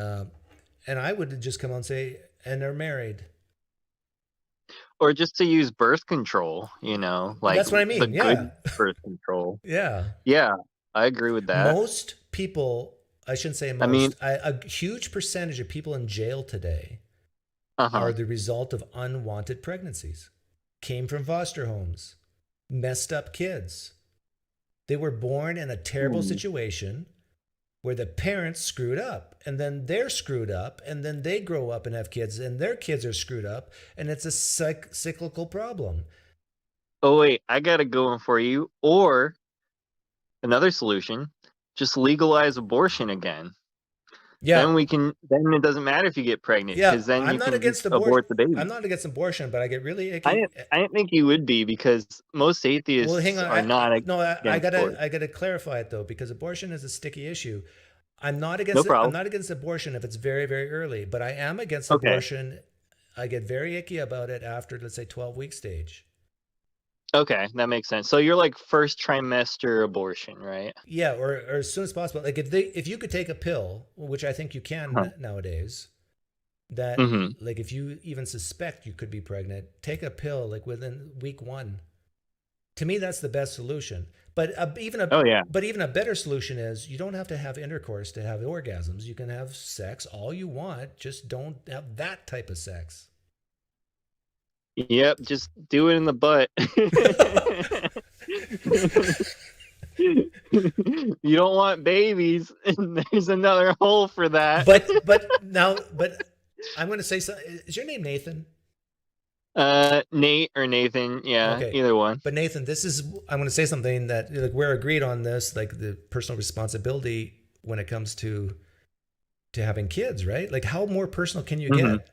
I would just come out and say, and they're married. Or just to use birth control, like that's what I mean. Good birth control. Yeah. Yeah, I agree with that. Most people, I shouldn't say most, a huge percentage of people in jail today are the result of unwanted pregnancies. Came from foster homes, messed up kids. They were born in a terrible situation where the parents screwed up, and then they're screwed up, and then they grow up and have kids, and their kids are screwed up, and it's a cyclical problem. Oh, wait, I got a good one for you. Or another solution, just legalize abortion again. Yeah. Then it doesn't matter if you get pregnant, because then you can abort the baby. I'm not against abortion, but I get really icky. I didn't think you would be, because most atheists are not. No, I gotta clarify it though, because abortion is a sticky issue. I'm not against I'm not against abortion if it's very, very early, but I am against abortion. I get very icky about it after, let's say, 12-week stage. Okay, that makes sense. So you're like first trimester abortion, right? Yeah, or as soon as possible. Like if you could take a pill, which I think you can nowadays, that like if you even suspect you could be pregnant, take a pill like within week 1. To me, that's the best solution. But even a better solution is you don't have to have intercourse to have orgasms. You can have sex all you want, just don't have that type of sex. Yep, just do it in the butt. You don't want babies, and there's another hole for that. But I'm going to say something. Is your name Nathan? Nate or Nathan, yeah, either one. But Nathan, I'm going to say something that we're agreed on this, like the personal responsibility when it comes to having kids, right? Like how more personal can you get?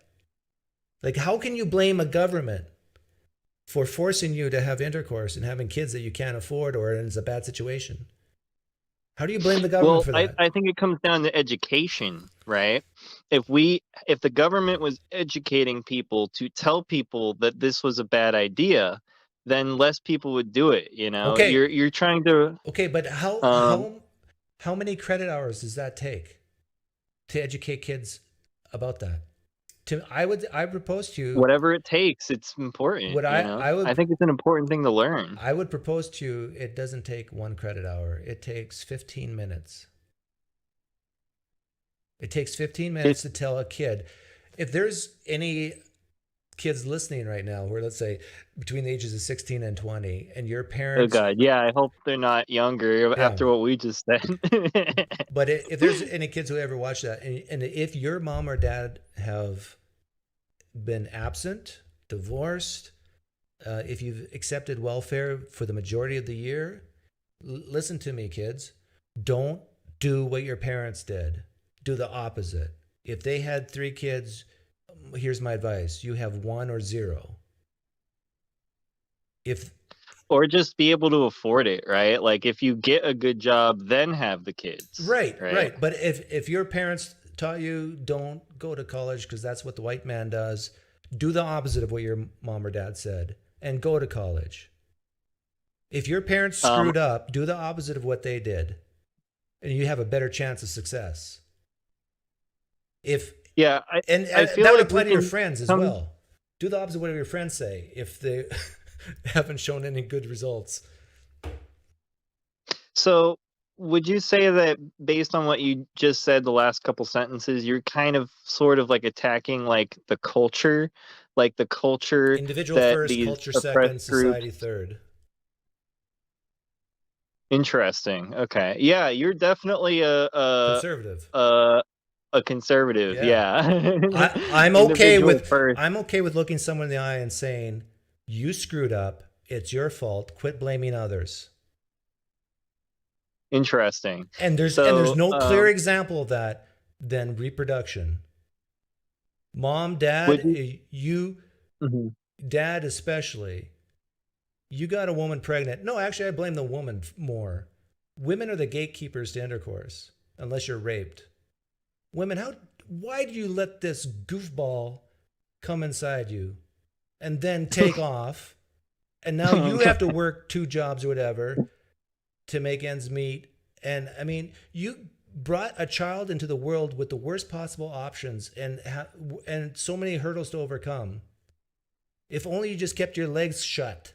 Like, how can you blame a government for forcing you to have intercourse and having kids that you can't afford or it's a bad situation? How do you blame the government for that? I think it comes down to education, right? If the government was educating people to tell people that this was a bad idea, then less people would do it, Okay. You're trying to... Okay, but how many credit hours does that take? to educate kids about that. I propose to you, Whatever it takes, it's important. what I think it's an important thing to learn. I would propose to you, it doesn't take 1 credit hour. It takes 15 minutes. It takes 15 minutes to tell a kid. If there's any kids listening right now who are, let's say, between the ages of 16 and 20, and your Oh parents, God, yeah. I hope they're not younger yeah. after what we just said. But if there's any kids who ever watch that, and if your mom or dad have been absent, divorced, if you've accepted welfare for the majority of the year, listen to me, kids. Don't do what your parents did. Do the opposite. If they had 3 kids, here's my advice: you have 1 or 0. Or just be able to afford it, right? Like if you get a good job, then have the kids. Right. But if your parents taught you don't go to college because that's what the white man does, do the opposite of what your mom or dad said and go to college. If your parents screwed up, do the opposite of what they did, and you have a better chance of success. I feel that like would apply to your friends as well. Do the opposite of what your friends say if they haven't shown any good results. So would you say that based on what you just said, the last couple sentences, you're kind of sort of like attacking like the culture Individual that first, these culture oppressed second, society groups. third. Interesting. Okay. Yeah, you're definitely Conservative. a conservative. Yeah. Yeah. I'm okay Individual with first. looking someone in the eye and saying, you screwed up. It's your fault. Quit blaming others. Interesting. And there's no clear example of that than reproduction. Mom, dad, Mhm. dad especially, you got a woman pregnant. No, actually, I blame the woman more. Women are the gatekeepers to intercourse, unless you're raped. Women, why do you let this goofball come inside you and then take off? And now you have to work 2 jobs or whatever to make ends meet. And I mean, you brought a child into the world with the worst possible options and so many hurdles to overcome. If only you just kept your legs shut.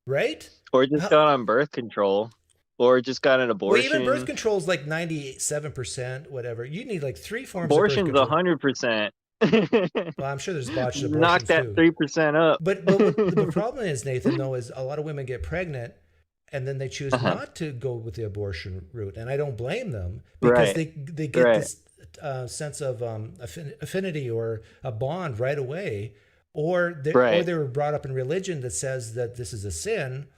Right? Or just got on birth control, or just got an Well, abortion. even birth control is like 97%, whatever. You need like 3 forms Abortion's of birth control. 100%. Well, I'm sure there's botched Knock abortions that too. 3% up. But what the problem is, Nathan, though, is a lot of women get pregnant and then they choose not to go with the abortion route, and I don't blame them because they get this sense of affinity or a bond right away, or they were brought up in religion that says that this is a sin,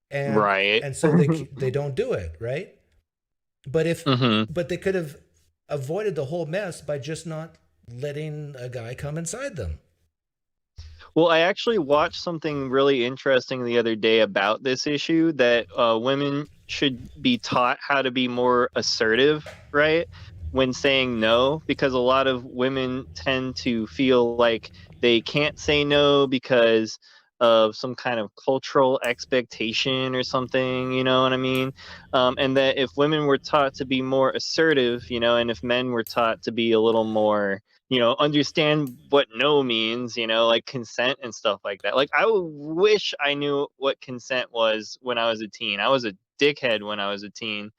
and so they don't do it, right? But but they could have avoided the whole mess by just not letting a guy come inside them. Well, I actually watched something really interesting the other day about this issue, that women should be taught how to be more assertive, right, when saying no, because a lot of women tend to feel like they can't say no because of some kind of cultural expectation or something, you know what I mean? And that if women were taught to be more assertive, and if men were taught to be a little more, understand what no means, like consent and stuff like that. Like, I wish I knew what consent was when I was a teen. I was a dickhead when I was a teen.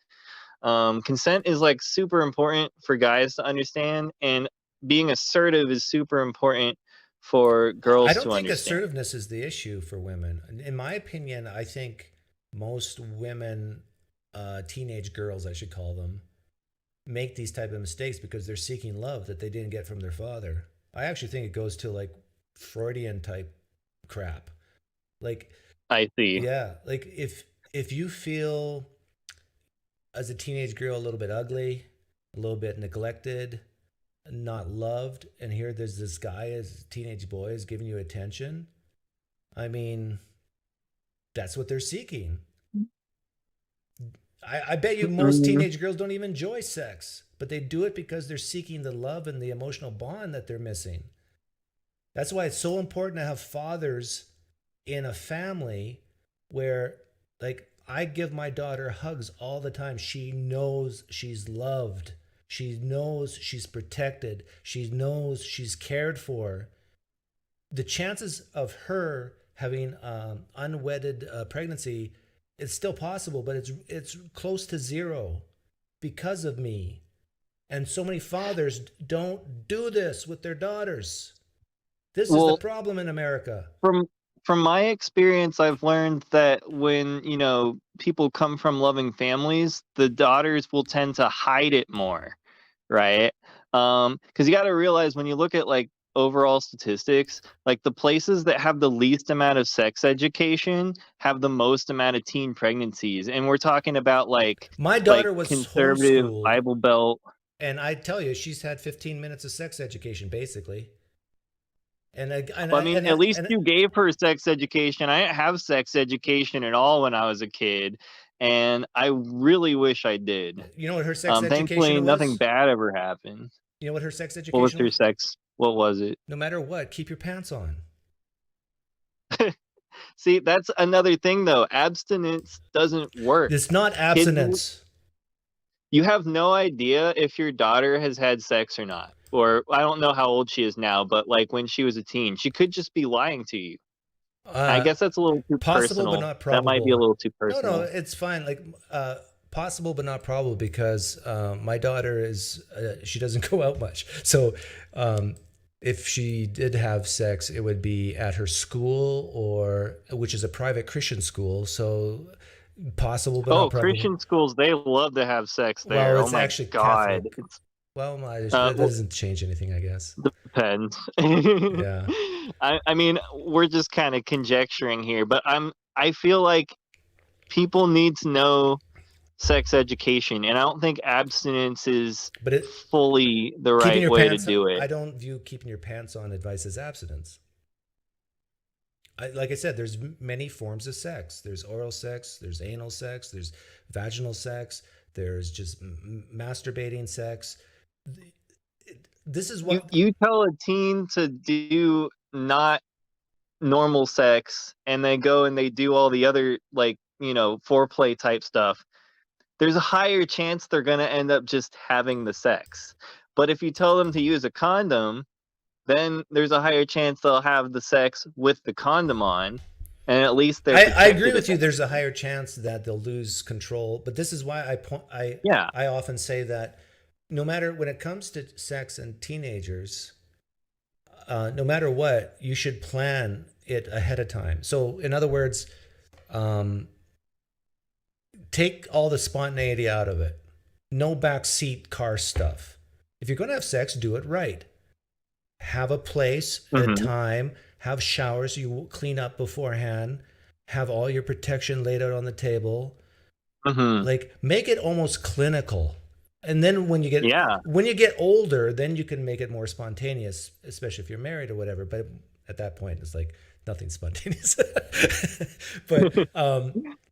Consent is like super important for guys to understand, and being assertive is super important for girls to understand. I don't think assertiveness is the issue for women. In my opinion, I think most women, teenage girls, I should call them, make these type of mistakes because they're seeking love that they didn't get from their father. I actually think it goes to like Freudian type crap. Like, I see. Yeah, like if you feel as a teenage girl a little bit ugly, a little bit neglected, not loved, and here there's this guy as a teenage boy is giving you attention, I mean, that's what they're seeking. I bet you most teenage girls don't even enjoy sex, but they do it because they're seeking the love and the emotional bond that they're missing. That's why it's so important to have fathers in a family where, like, I give my daughter hugs all the time. She knows she's loved. She knows she's protected. She knows she's cared for. The chances of her having unwedded pregnancy, it's still possible, but it's close to zero because of me. And so many fathers don't do this with their daughters. This is the problem in America. From my experience, I've learned that when, people come from loving families, the daughters will tend to hide it more, right? Because you got to realize when you look at like overall statistics, like the places that have the least amount of sex education have the most amount of teen pregnancies, and we're talking about like my daughter was conservative homeschooled, Bible Belt, and I tell you, she's had 15 minutes of sex education basically. And at least you gave her sex education. I didn't have sex education at all when I was a kid, and I really wish I did. You know what her sex education thankfully, was? nothing bad ever happened. You know what her sex education was? What was her sex? What was it? No matter what, keep your pants on. See, that's another thing, though. Abstinence doesn't work. It's not abstinence. You have no idea if your daughter has had sex or not. Or I don't know how old she is now, but like when she was a teen, she could just be lying to you. I guess that's a little too possible, personal. But not probable. That might be a little too personal. No, it's fine. Like possible, but not probable, because my daughter is she doesn't go out much. So if she did have sex, it would be at her school, or which is a private Christian school. So possible, but not probable. Christian schools, they love to have sex there. Well, it's my actually God. Well, that doesn't change anything, I guess. Depends. Yeah. I mean, we're just kind of conjecturing here, but I feel like people need to know sex education, and I don't think abstinence is fully the right way to do it. I don't view keeping your pants on advice as abstinence. Like I said, there's many forms of sex. There's oral sex, there's anal sex, there's vaginal sex, there's just masturbating sex. This is what you tell a teen to do not normal sex, and they go and they do all the other foreplay type stuff. There's a higher chance they're going to end up just having the sex. But if you tell them to use a condom, then there's a higher chance they'll have the sex with the condom on, and at least they're I agree with you. There's a higher chance that they'll lose control. But this is why I often say that no matter when it comes to sex and teenagers, no matter what, you should plan it ahead of time. So in other words, take all the spontaneity out of it. No backseat car stuff. If you're going to have sex, do it right. Have a place, a time, have showers you clean up beforehand, have all your protection laid out on the table. Like, make it almost clinical. And then when you get older, then you can make it more spontaneous, especially if you're married or whatever. But at that point, it's like nothing spontaneous. But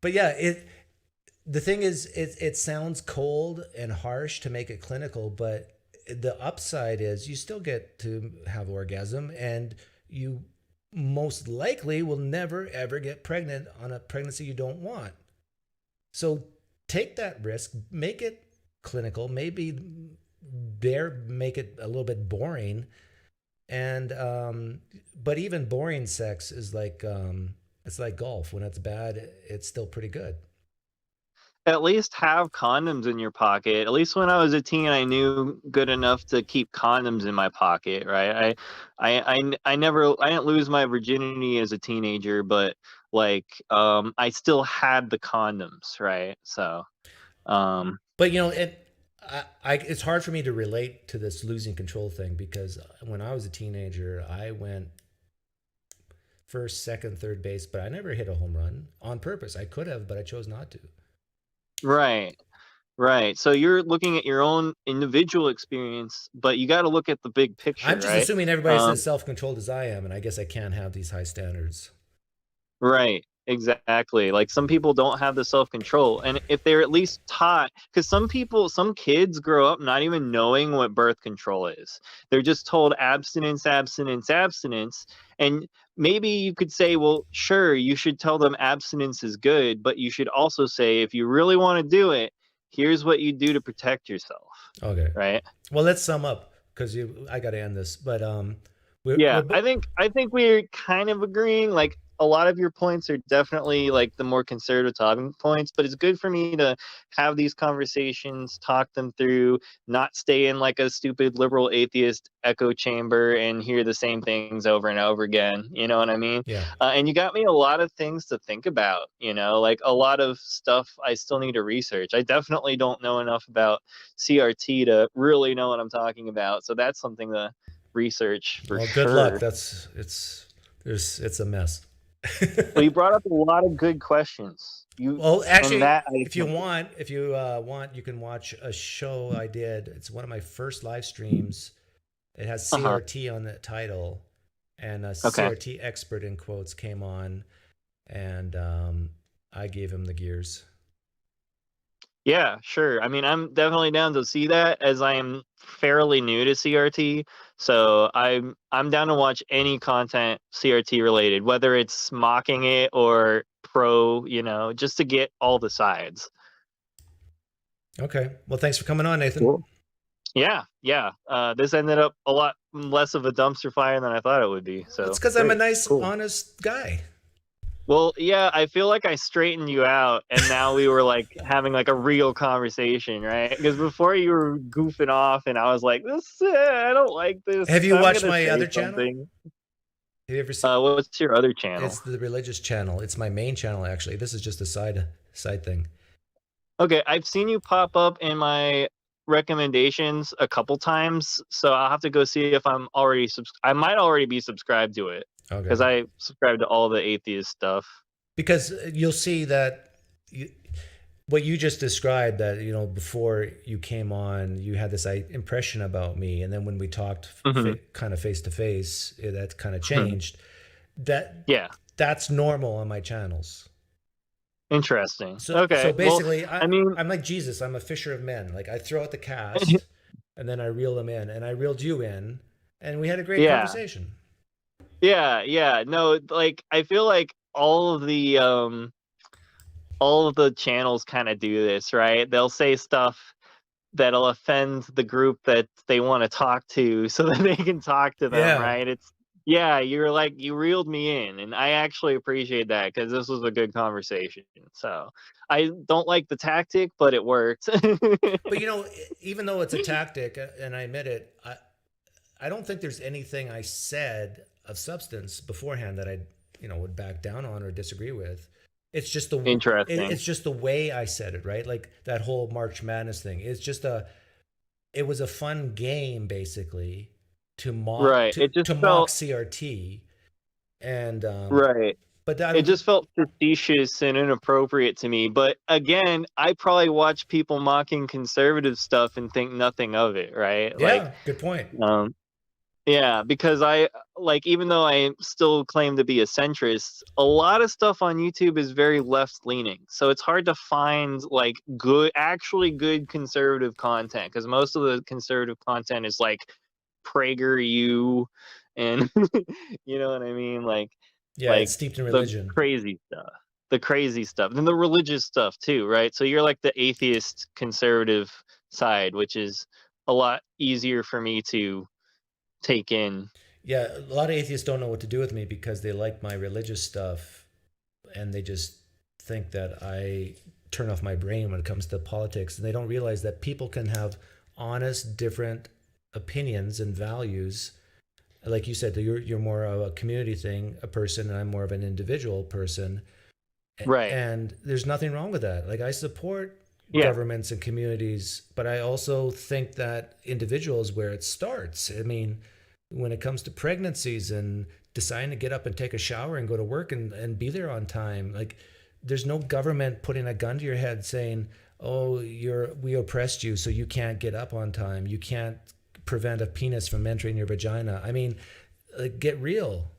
yeah, the thing is, it sounds cold and harsh to make it clinical, but the upside is you still get to have orgasm, and you most likely will never ever get pregnant on a pregnancy you don't want. So take that risk, make it clinical, maybe make it a little bit boring, and but even boring sex is like it's like golf. When it's bad, it's still pretty good. At least have condoms in your pocket. At least when I was a teen, I knew good enough to keep condoms in my pocket, right? I didn't lose my virginity as a teenager, but I still had the condoms, right? So but it's hard for me to relate to this losing control thing, because when I was a teenager, I went first, second, third base, but I never hit a home run on purpose. I could have, but I chose not to. Right. So you're looking at your own individual experience, but you got to look at the big picture. I'm just assuming everybody's as self-controlled as I am, and I guess I can't have these high standards. Right. Exactly. Like, some people don't have the self-control, and if they're at least taught, because some kids grow up not even knowing what birth control is. They're just told abstinence, and maybe you could say, well, sure, you should tell them abstinence is good, but you should also say, if you really want to do it, here's what you do to protect yourself. Okay. Right. Well, let's sum up because I got to end this. But Yeah, I think we're kind of agreeing. Like, a lot of your points are definitely like the more conservative talking points, but it's good for me to have these conversations, talk them through, not stay in like a stupid liberal atheist echo chamber and hear the same things over and over again. You know what I mean? Yeah. And you got me a lot of things to think about, like a lot of stuff I still need to research. I definitely don't know enough about CRT to really know what I'm talking about. So that's something to research for Well, good luck. sure. It's a mess. Well, you brought up a lot of good questions. Well, And actually, that if you want, you can watch a show I did. It's one of my first live streams. It has CRT on the title, and a Okay. CRT expert in quotes came on, and I gave him the gears. Yeah, sure. I mean, I'm definitely down to see that, as I am fairly new to CRT. So I'm down to watch any content CRT related, whether it's mocking it or pro, just to get all the sides. Okay. Well, thanks for coming on, Nathan. Cool. Yeah. This ended up a lot less of a dumpster fire than I thought it would be. So It's because I'm a great. nice, Cool. honest guy. Well, yeah, I feel like I straightened you out, and now we were like having like a real conversation, right? Because before you were goofing off, and I was like, I don't like this. Have you I'm watched gonna my say other channel? something." Have you ever seen? What's your other channel? It's the religious channel. It's my main channel, actually. This is just a side thing. Okay, I've seen you pop up in my recommendations a couple times, so I'll have to go see if I'm already I might already be subscribed to it, because Okay. I subscribe to all the atheist stuff. Because you'll see that what you just described, that before you came on, you had this impression about me, and then when we talked kind of face to face, that kind of changed. That's normal on my channels. Interesting. So, Okay. So basically, well, I mean, I'm like Jesus. I'm a fisher of men. Like, I throw out the cast, and then I reel them in, and I reeled you in, and we had a great conversation. Yeah. No, like, I feel like all of the channels kind of do this, right? They'll say stuff that'll offend the group that they want to talk to, so that they can talk to them, right? You're like, you reeled me in, and I actually appreciate that, because this was a good conversation. So I don't like the tactic, but it worked. But even though it's a tactic, and I admit it, I don't think there's anything I said of substance beforehand that I would back down on or disagree with. It's just Interesting. It's just the way I said it, right? Like that whole March Madness thing. It was a fun game, basically, to mock mock CRT, and right. But it just felt facetious and inappropriate to me. But again, I probably watch people mocking conservative stuff and think nothing of it, right? Yeah, good point. Yeah, because even though I still claim to be a centrist, a lot of stuff on YouTube is very left-leaning. So it's hard to find like actually good conservative content, because most of the conservative content is like PragerU and you know what I mean? Like, it's steeped in religion. The crazy stuff. And the religious stuff too, right? So you're like the atheist conservative side, which is a lot easier for me to take in. Yeah, a lot of atheists don't know what to do with me because they like my religious stuff, and they just think that I turn off my brain when it comes to politics, and they don't realize that people can have honest, different opinions and values. Like you said, you're more of a community thing, a person, and I'm more of an individual person. Right. And there's nothing wrong with that. Like, I support governments and communities, but I also think that individuals where it starts. I mean, when it comes to pregnancies and deciding to get up and take a shower and go to work and be there on time, like, there's no government putting a gun to your head saying, oh, we oppressed you, so you can't get up on time. You can't prevent a penis from entering your vagina. I mean, like, get real.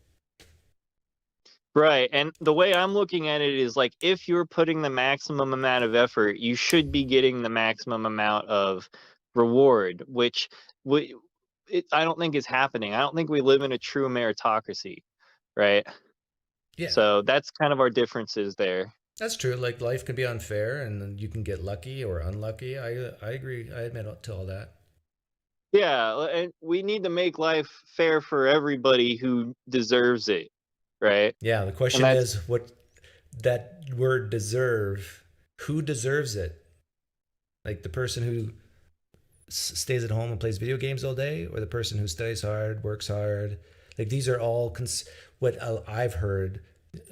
Right. And the way I'm looking at it is like, if you're putting the maximum amount of effort, you should be getting the maximum amount of reward, which I don't think is happening. I don't think we live in a true meritocracy, right? Yeah. So that's kind of our differences there. That's true. Like life can be unfair, and you can get lucky or unlucky. I agree. I admit to all that. Yeah, and we need to make life fair for everybody who deserves it, right? Yeah. The And question that's is, what that word deserve? Who deserves it? Like the person who stays at home and plays video games all day, or the person who studies hard, works hard. Like these are all what I've heard.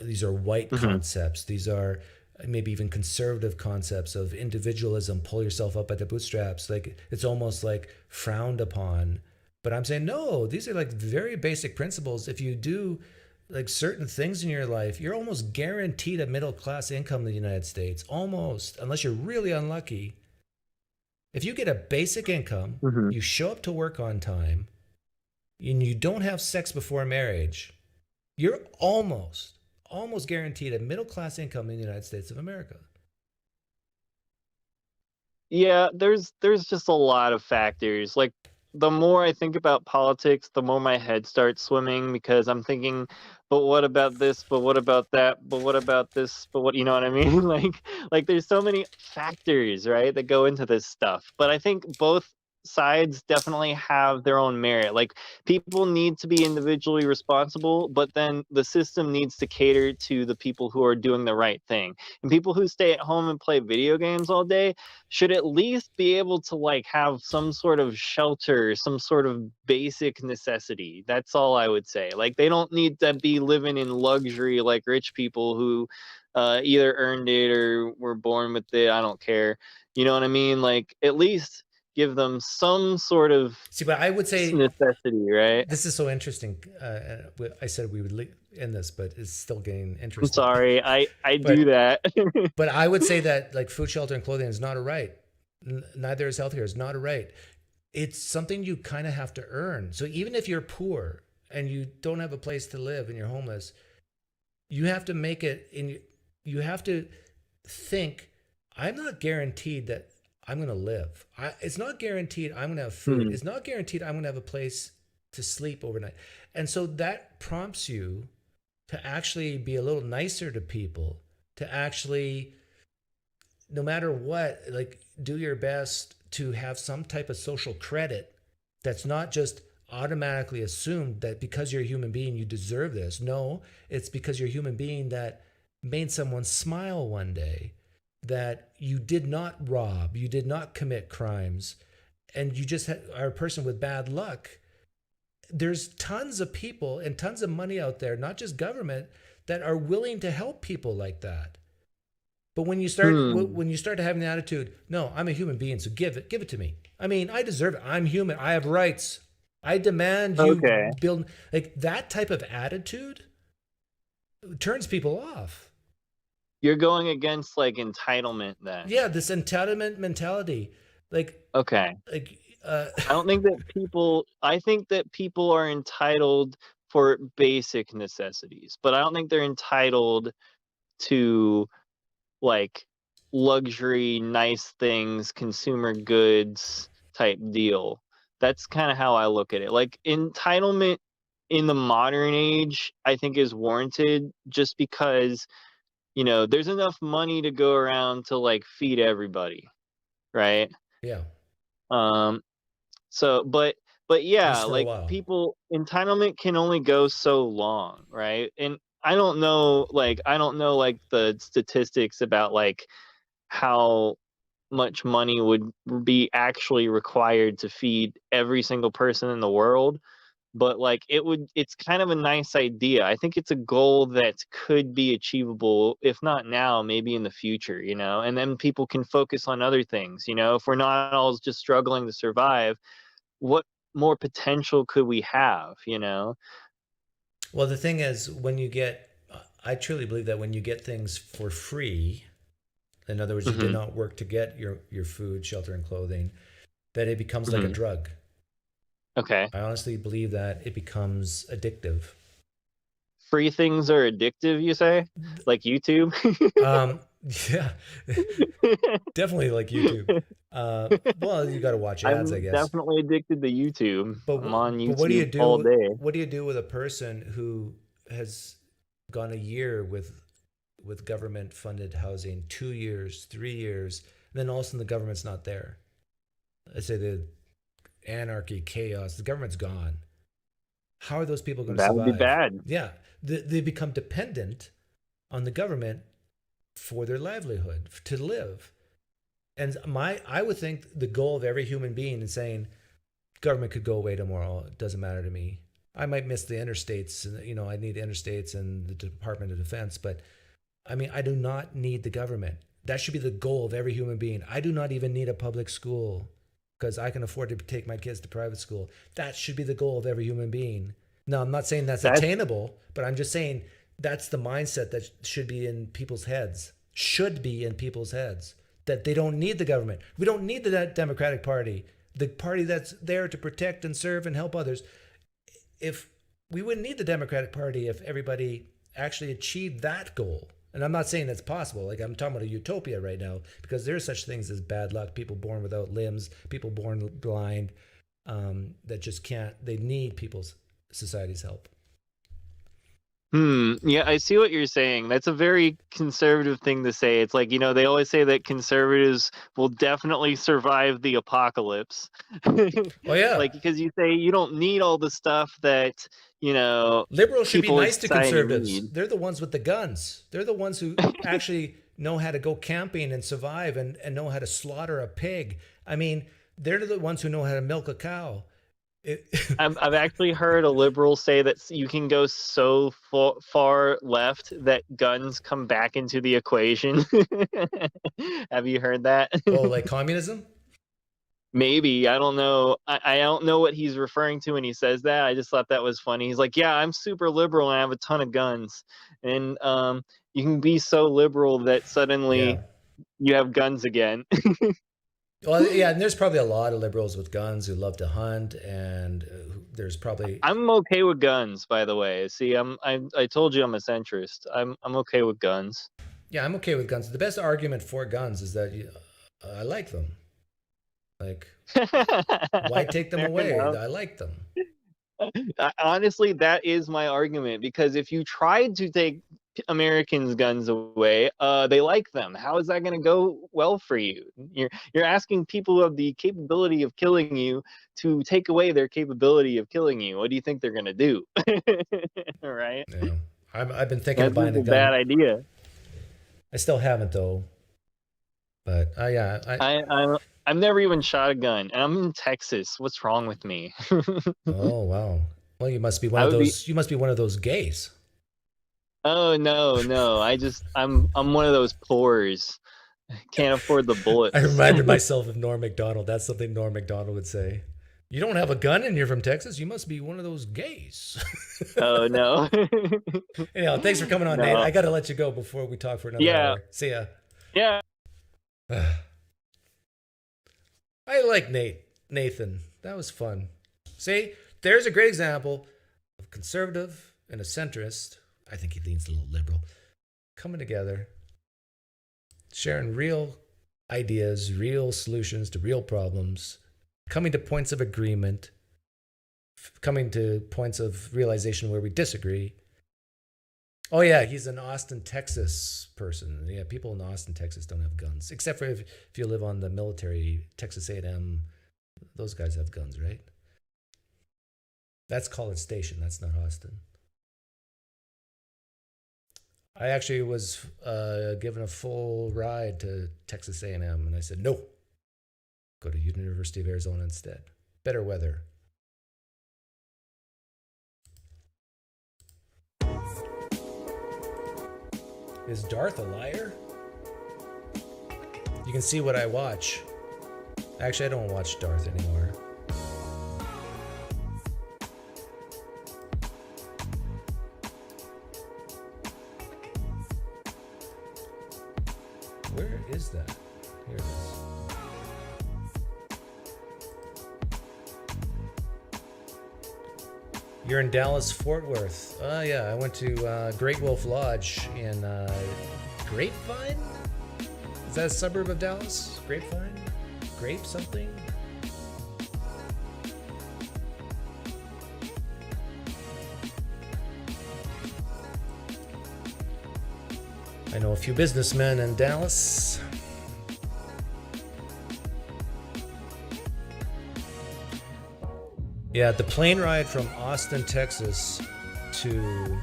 These are white Mhm. concepts. These are maybe even conservative concepts of individualism. Pull yourself up by the bootstraps. Like it's almost like frowned upon. But I'm saying no. These are like very basic principles. If you do like certain things in your life, you're almost guaranteed a middle class income in the United States. Almost, unless you're really unlucky. If you get a basic income, Mhm. you show up to work on time, and you don't have sex before marriage, you're almost guaranteed a middle class income in the United States of America. Yeah, there's just a lot of factors. Like the more I think about politics, the more my head starts swimming because I'm thinking, but what about this? But what about that? But what about this? But what, you know what I mean? Like there's so many factors, right, that go into this stuff. But I think both sides definitely have their own merit. Like people need to be individually responsible, but then the system needs to cater to the people who are doing the right thing. And people who stay at home and play video games all day should at least be able to like have some sort of shelter, some sort of basic necessity. That's all I would say. Like they don't need to be living in luxury like rich people who either earned it or were born with it. I don't care. You know what I mean? Like at least give them some sort of See, but I would say necessity, right? this is so interesting. I said we would end this, but it's still getting I'm interesting. sorry, I do But that. but I would say that like food, shelter, and clothing is not a right. Neither is healthcare. It's not a right. It's something you kind of have to earn. So even if you're poor and you don't have a place to live and you're homeless, you have to make it in. You have to think. I'm not guaranteed that I'm going to live. It's not guaranteed I'm going to have food. Hmm. It's not guaranteed I'm going to have a place to sleep overnight. And so that prompts you to actually be a little nicer to people, to actually, no matter what, like do your best to have some type of social credit that's not just automatically assumed that because you're a human being you deserve this. No, it's because you're a human being that made someone smile one day, that you did not rob, you did not commit crimes, and you just are a person with bad luck. There's tons of people and tons of money out there, not just government, that are willing to help people like that. But Hmm. when you start having the attitude, no, I'm a human being, so give it to me. I mean, I deserve it. I'm human. I have rights. I demand you Okay. build like that type of attitude turns people off. You're going against like entitlement then. Yeah, this entitlement mentality, like Okay. like I don't think that people I think that people are entitled for basic necessities, but I don't think they're entitled to like luxury, nice things, consumer goods type deal. That's kind of how I look at it. Like entitlement in the modern age, I think is warranted just because, there's enough money to go around to like feed everybody, right? yeah, Um So, but yeah, just for a like while. people entitlement can only go so long, right? And I don't know like the statistics about like how much money would be actually required to feed every single person in the world, but like it's kind of a nice idea. I think it's a goal that could be achievable if not now, maybe in the future, and then people can focus on other things, if we're not all just struggling to survive, what more potential could we have, Well, the thing is, I truly believe that when you get things for free, in other words, you did Hmm. not work to get your food, shelter, and clothing, that it becomes like a Hmm. drug. Okay. I honestly believe that it becomes addictive. Free things are addictive, you say? Like YouTube? Um, yeah, definitely like YouTube. Well, you got to watch ads, I I'm guess. definitely addicted to YouTube. I'm on But what do you YouTube all do? day. What do you do with a person who has gone a year with government funded housing 2 years, 3 years, and then all of a sudden the government's not there. Let's say the anarchy, chaos, the government's gone. How are those people going to That survive? would be bad. Yeah, they become dependent on the government for their livelihood, to live. And I would think the goal of every human being is saying, government could go away tomorrow. It doesn't matter to me. I might miss the interstates, and I need the interstates and the Department of Defense, but I mean, I do not need the government. That should be the goal of every human being. I do not even need a public school because I can afford to take my kids to private school. That should be the goal of every human being. Now, I'm not saying that's attainable, but I'm just saying that's the mindset that should be in people's heads, that they don't need the government. We don't need the Democratic Party, the party that's there to protect and serve and help others. If we wouldn't need the Democratic Party if everybody actually achieved that goal. And I'm not saying that's possible. Like, I'm talking about a utopia right now, because there are such things as bad luck, people born without limbs, people born blind, that just can't, they need society's help. Yeah, I see what you're saying. That's a very conservative thing to say. It's like, they always say that conservatives will definitely survive the apocalypse. Oh, yeah. Like, because you say you don't need all the stuff that, liberals should be people in nice to society conservatives. need. They're the ones with the guns. They're the ones who actually know how to go camping and survive and know how to slaughter a pig. I mean, they're the ones who know how to milk a cow. I've actually heard a liberal say that you can go so far left that guns come back into the equation. Have you heard that? Oh, like communism? Maybe. I don't know. I don't know what he's referring to when he says that. I just thought that was funny. He's like, yeah, I'm super liberal and I have a ton of guns. And you can be so liberal that suddenly you have guns again. Well, yeah, and there's probably a lot of liberals with guns who love to hunt, and there's probably. I'm okay with guns, by the way. See, I told you I'm a centrist. I'm okay with guns. Yeah, I'm okay with guns. The best argument for guns is that I like them. Like, why take them away? I like them. Honestly, that is my argument, because if you tried to take Americans' guns away, they like them. How is that going to go well for you? You're asking people who have the capability of killing you to take away their capability of killing you. What do you think they're going to do? Right? Yeah. I've been thinking of buying a gun. Bad idea. I still haven't, though. But yeah, I've never even shot a gun, and I'm in Texas. What's wrong with me? Oh, wow. Well, you must be one of those. You must be one of those gays. Oh no! I'm one of those poors. Can't afford the bullets. I reminded myself of Norm Macdonald. That's something Norm Macdonald would say. You don't have a gun and you're from Texas? You must be one of those gays. Oh no. Anyhow, thanks for coming on, Nate. I got to let you go before we talk for another hour. See ya. Yeah. I like Nathan. That was fun. See, there's a great example of conservative and a centrist. I think he leans a little liberal, coming together, sharing real ideas, real solutions to real problems, coming to points of agreement, coming to points of realization where we disagree. Oh yeah, he's an Austin, Texas person. Yeah, people in Austin, Texas don't have guns, except for if you live on the military, Texas A&M, those guys have guns, right? That's College Station. That's not Austin. I actually was given a full ride to Texas A&M, and I said, no, go to University of Arizona instead. Better weather. Is Darth a liar? You can see what I watch. Actually, I don't watch Darth anymore. Where is that? Here it is. You're in Dallas, Fort Worth. Yeah, I went to Great Wolf Lodge in Grapevine? Is that a suburb of Dallas? Grapevine? Grape something? I know a few businessmen in Dallas. Yeah, the plane ride from Austin, Texas to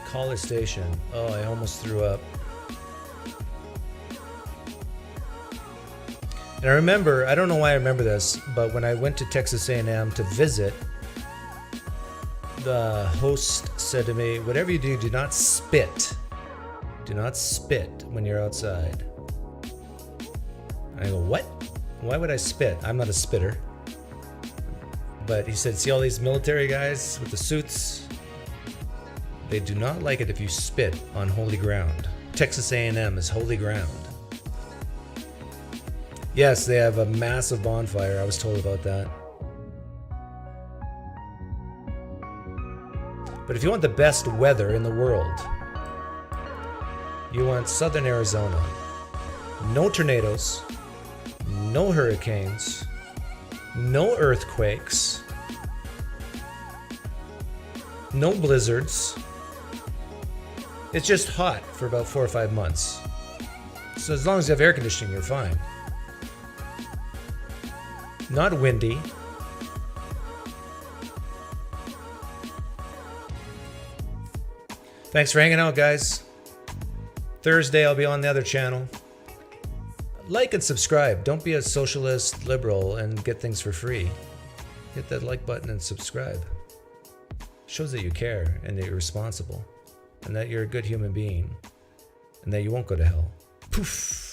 College Station. Oh, I almost threw up. And I remember, I don't know why I remember this, but when I went to Texas A&M to visit, the host said to me, whatever you do, do not spit. Do not spit when you're outside. And I go, what? Why would I spit? I'm not a spitter. But he said, see all these military guys with the suits? They do not like it if you spit on holy ground. Texas A&M is holy ground. Yes, they have a massive bonfire. I was told about that. But if you want the best weather in the world, you want southern Arizona. No tornadoes, no hurricanes, no earthquakes, no blizzards. It's just hot for about 4 or 5 months. So as long as you have air conditioning, you're fine. Not windy. Thanks for hanging out, guys. Thursday, I'll be on the other channel. Like and subscribe. Don't be a socialist liberal and get things for free. Hit that like button and subscribe. Shows that you care and that you're responsible and that you're a good human being and that you won't go to hell. Poof.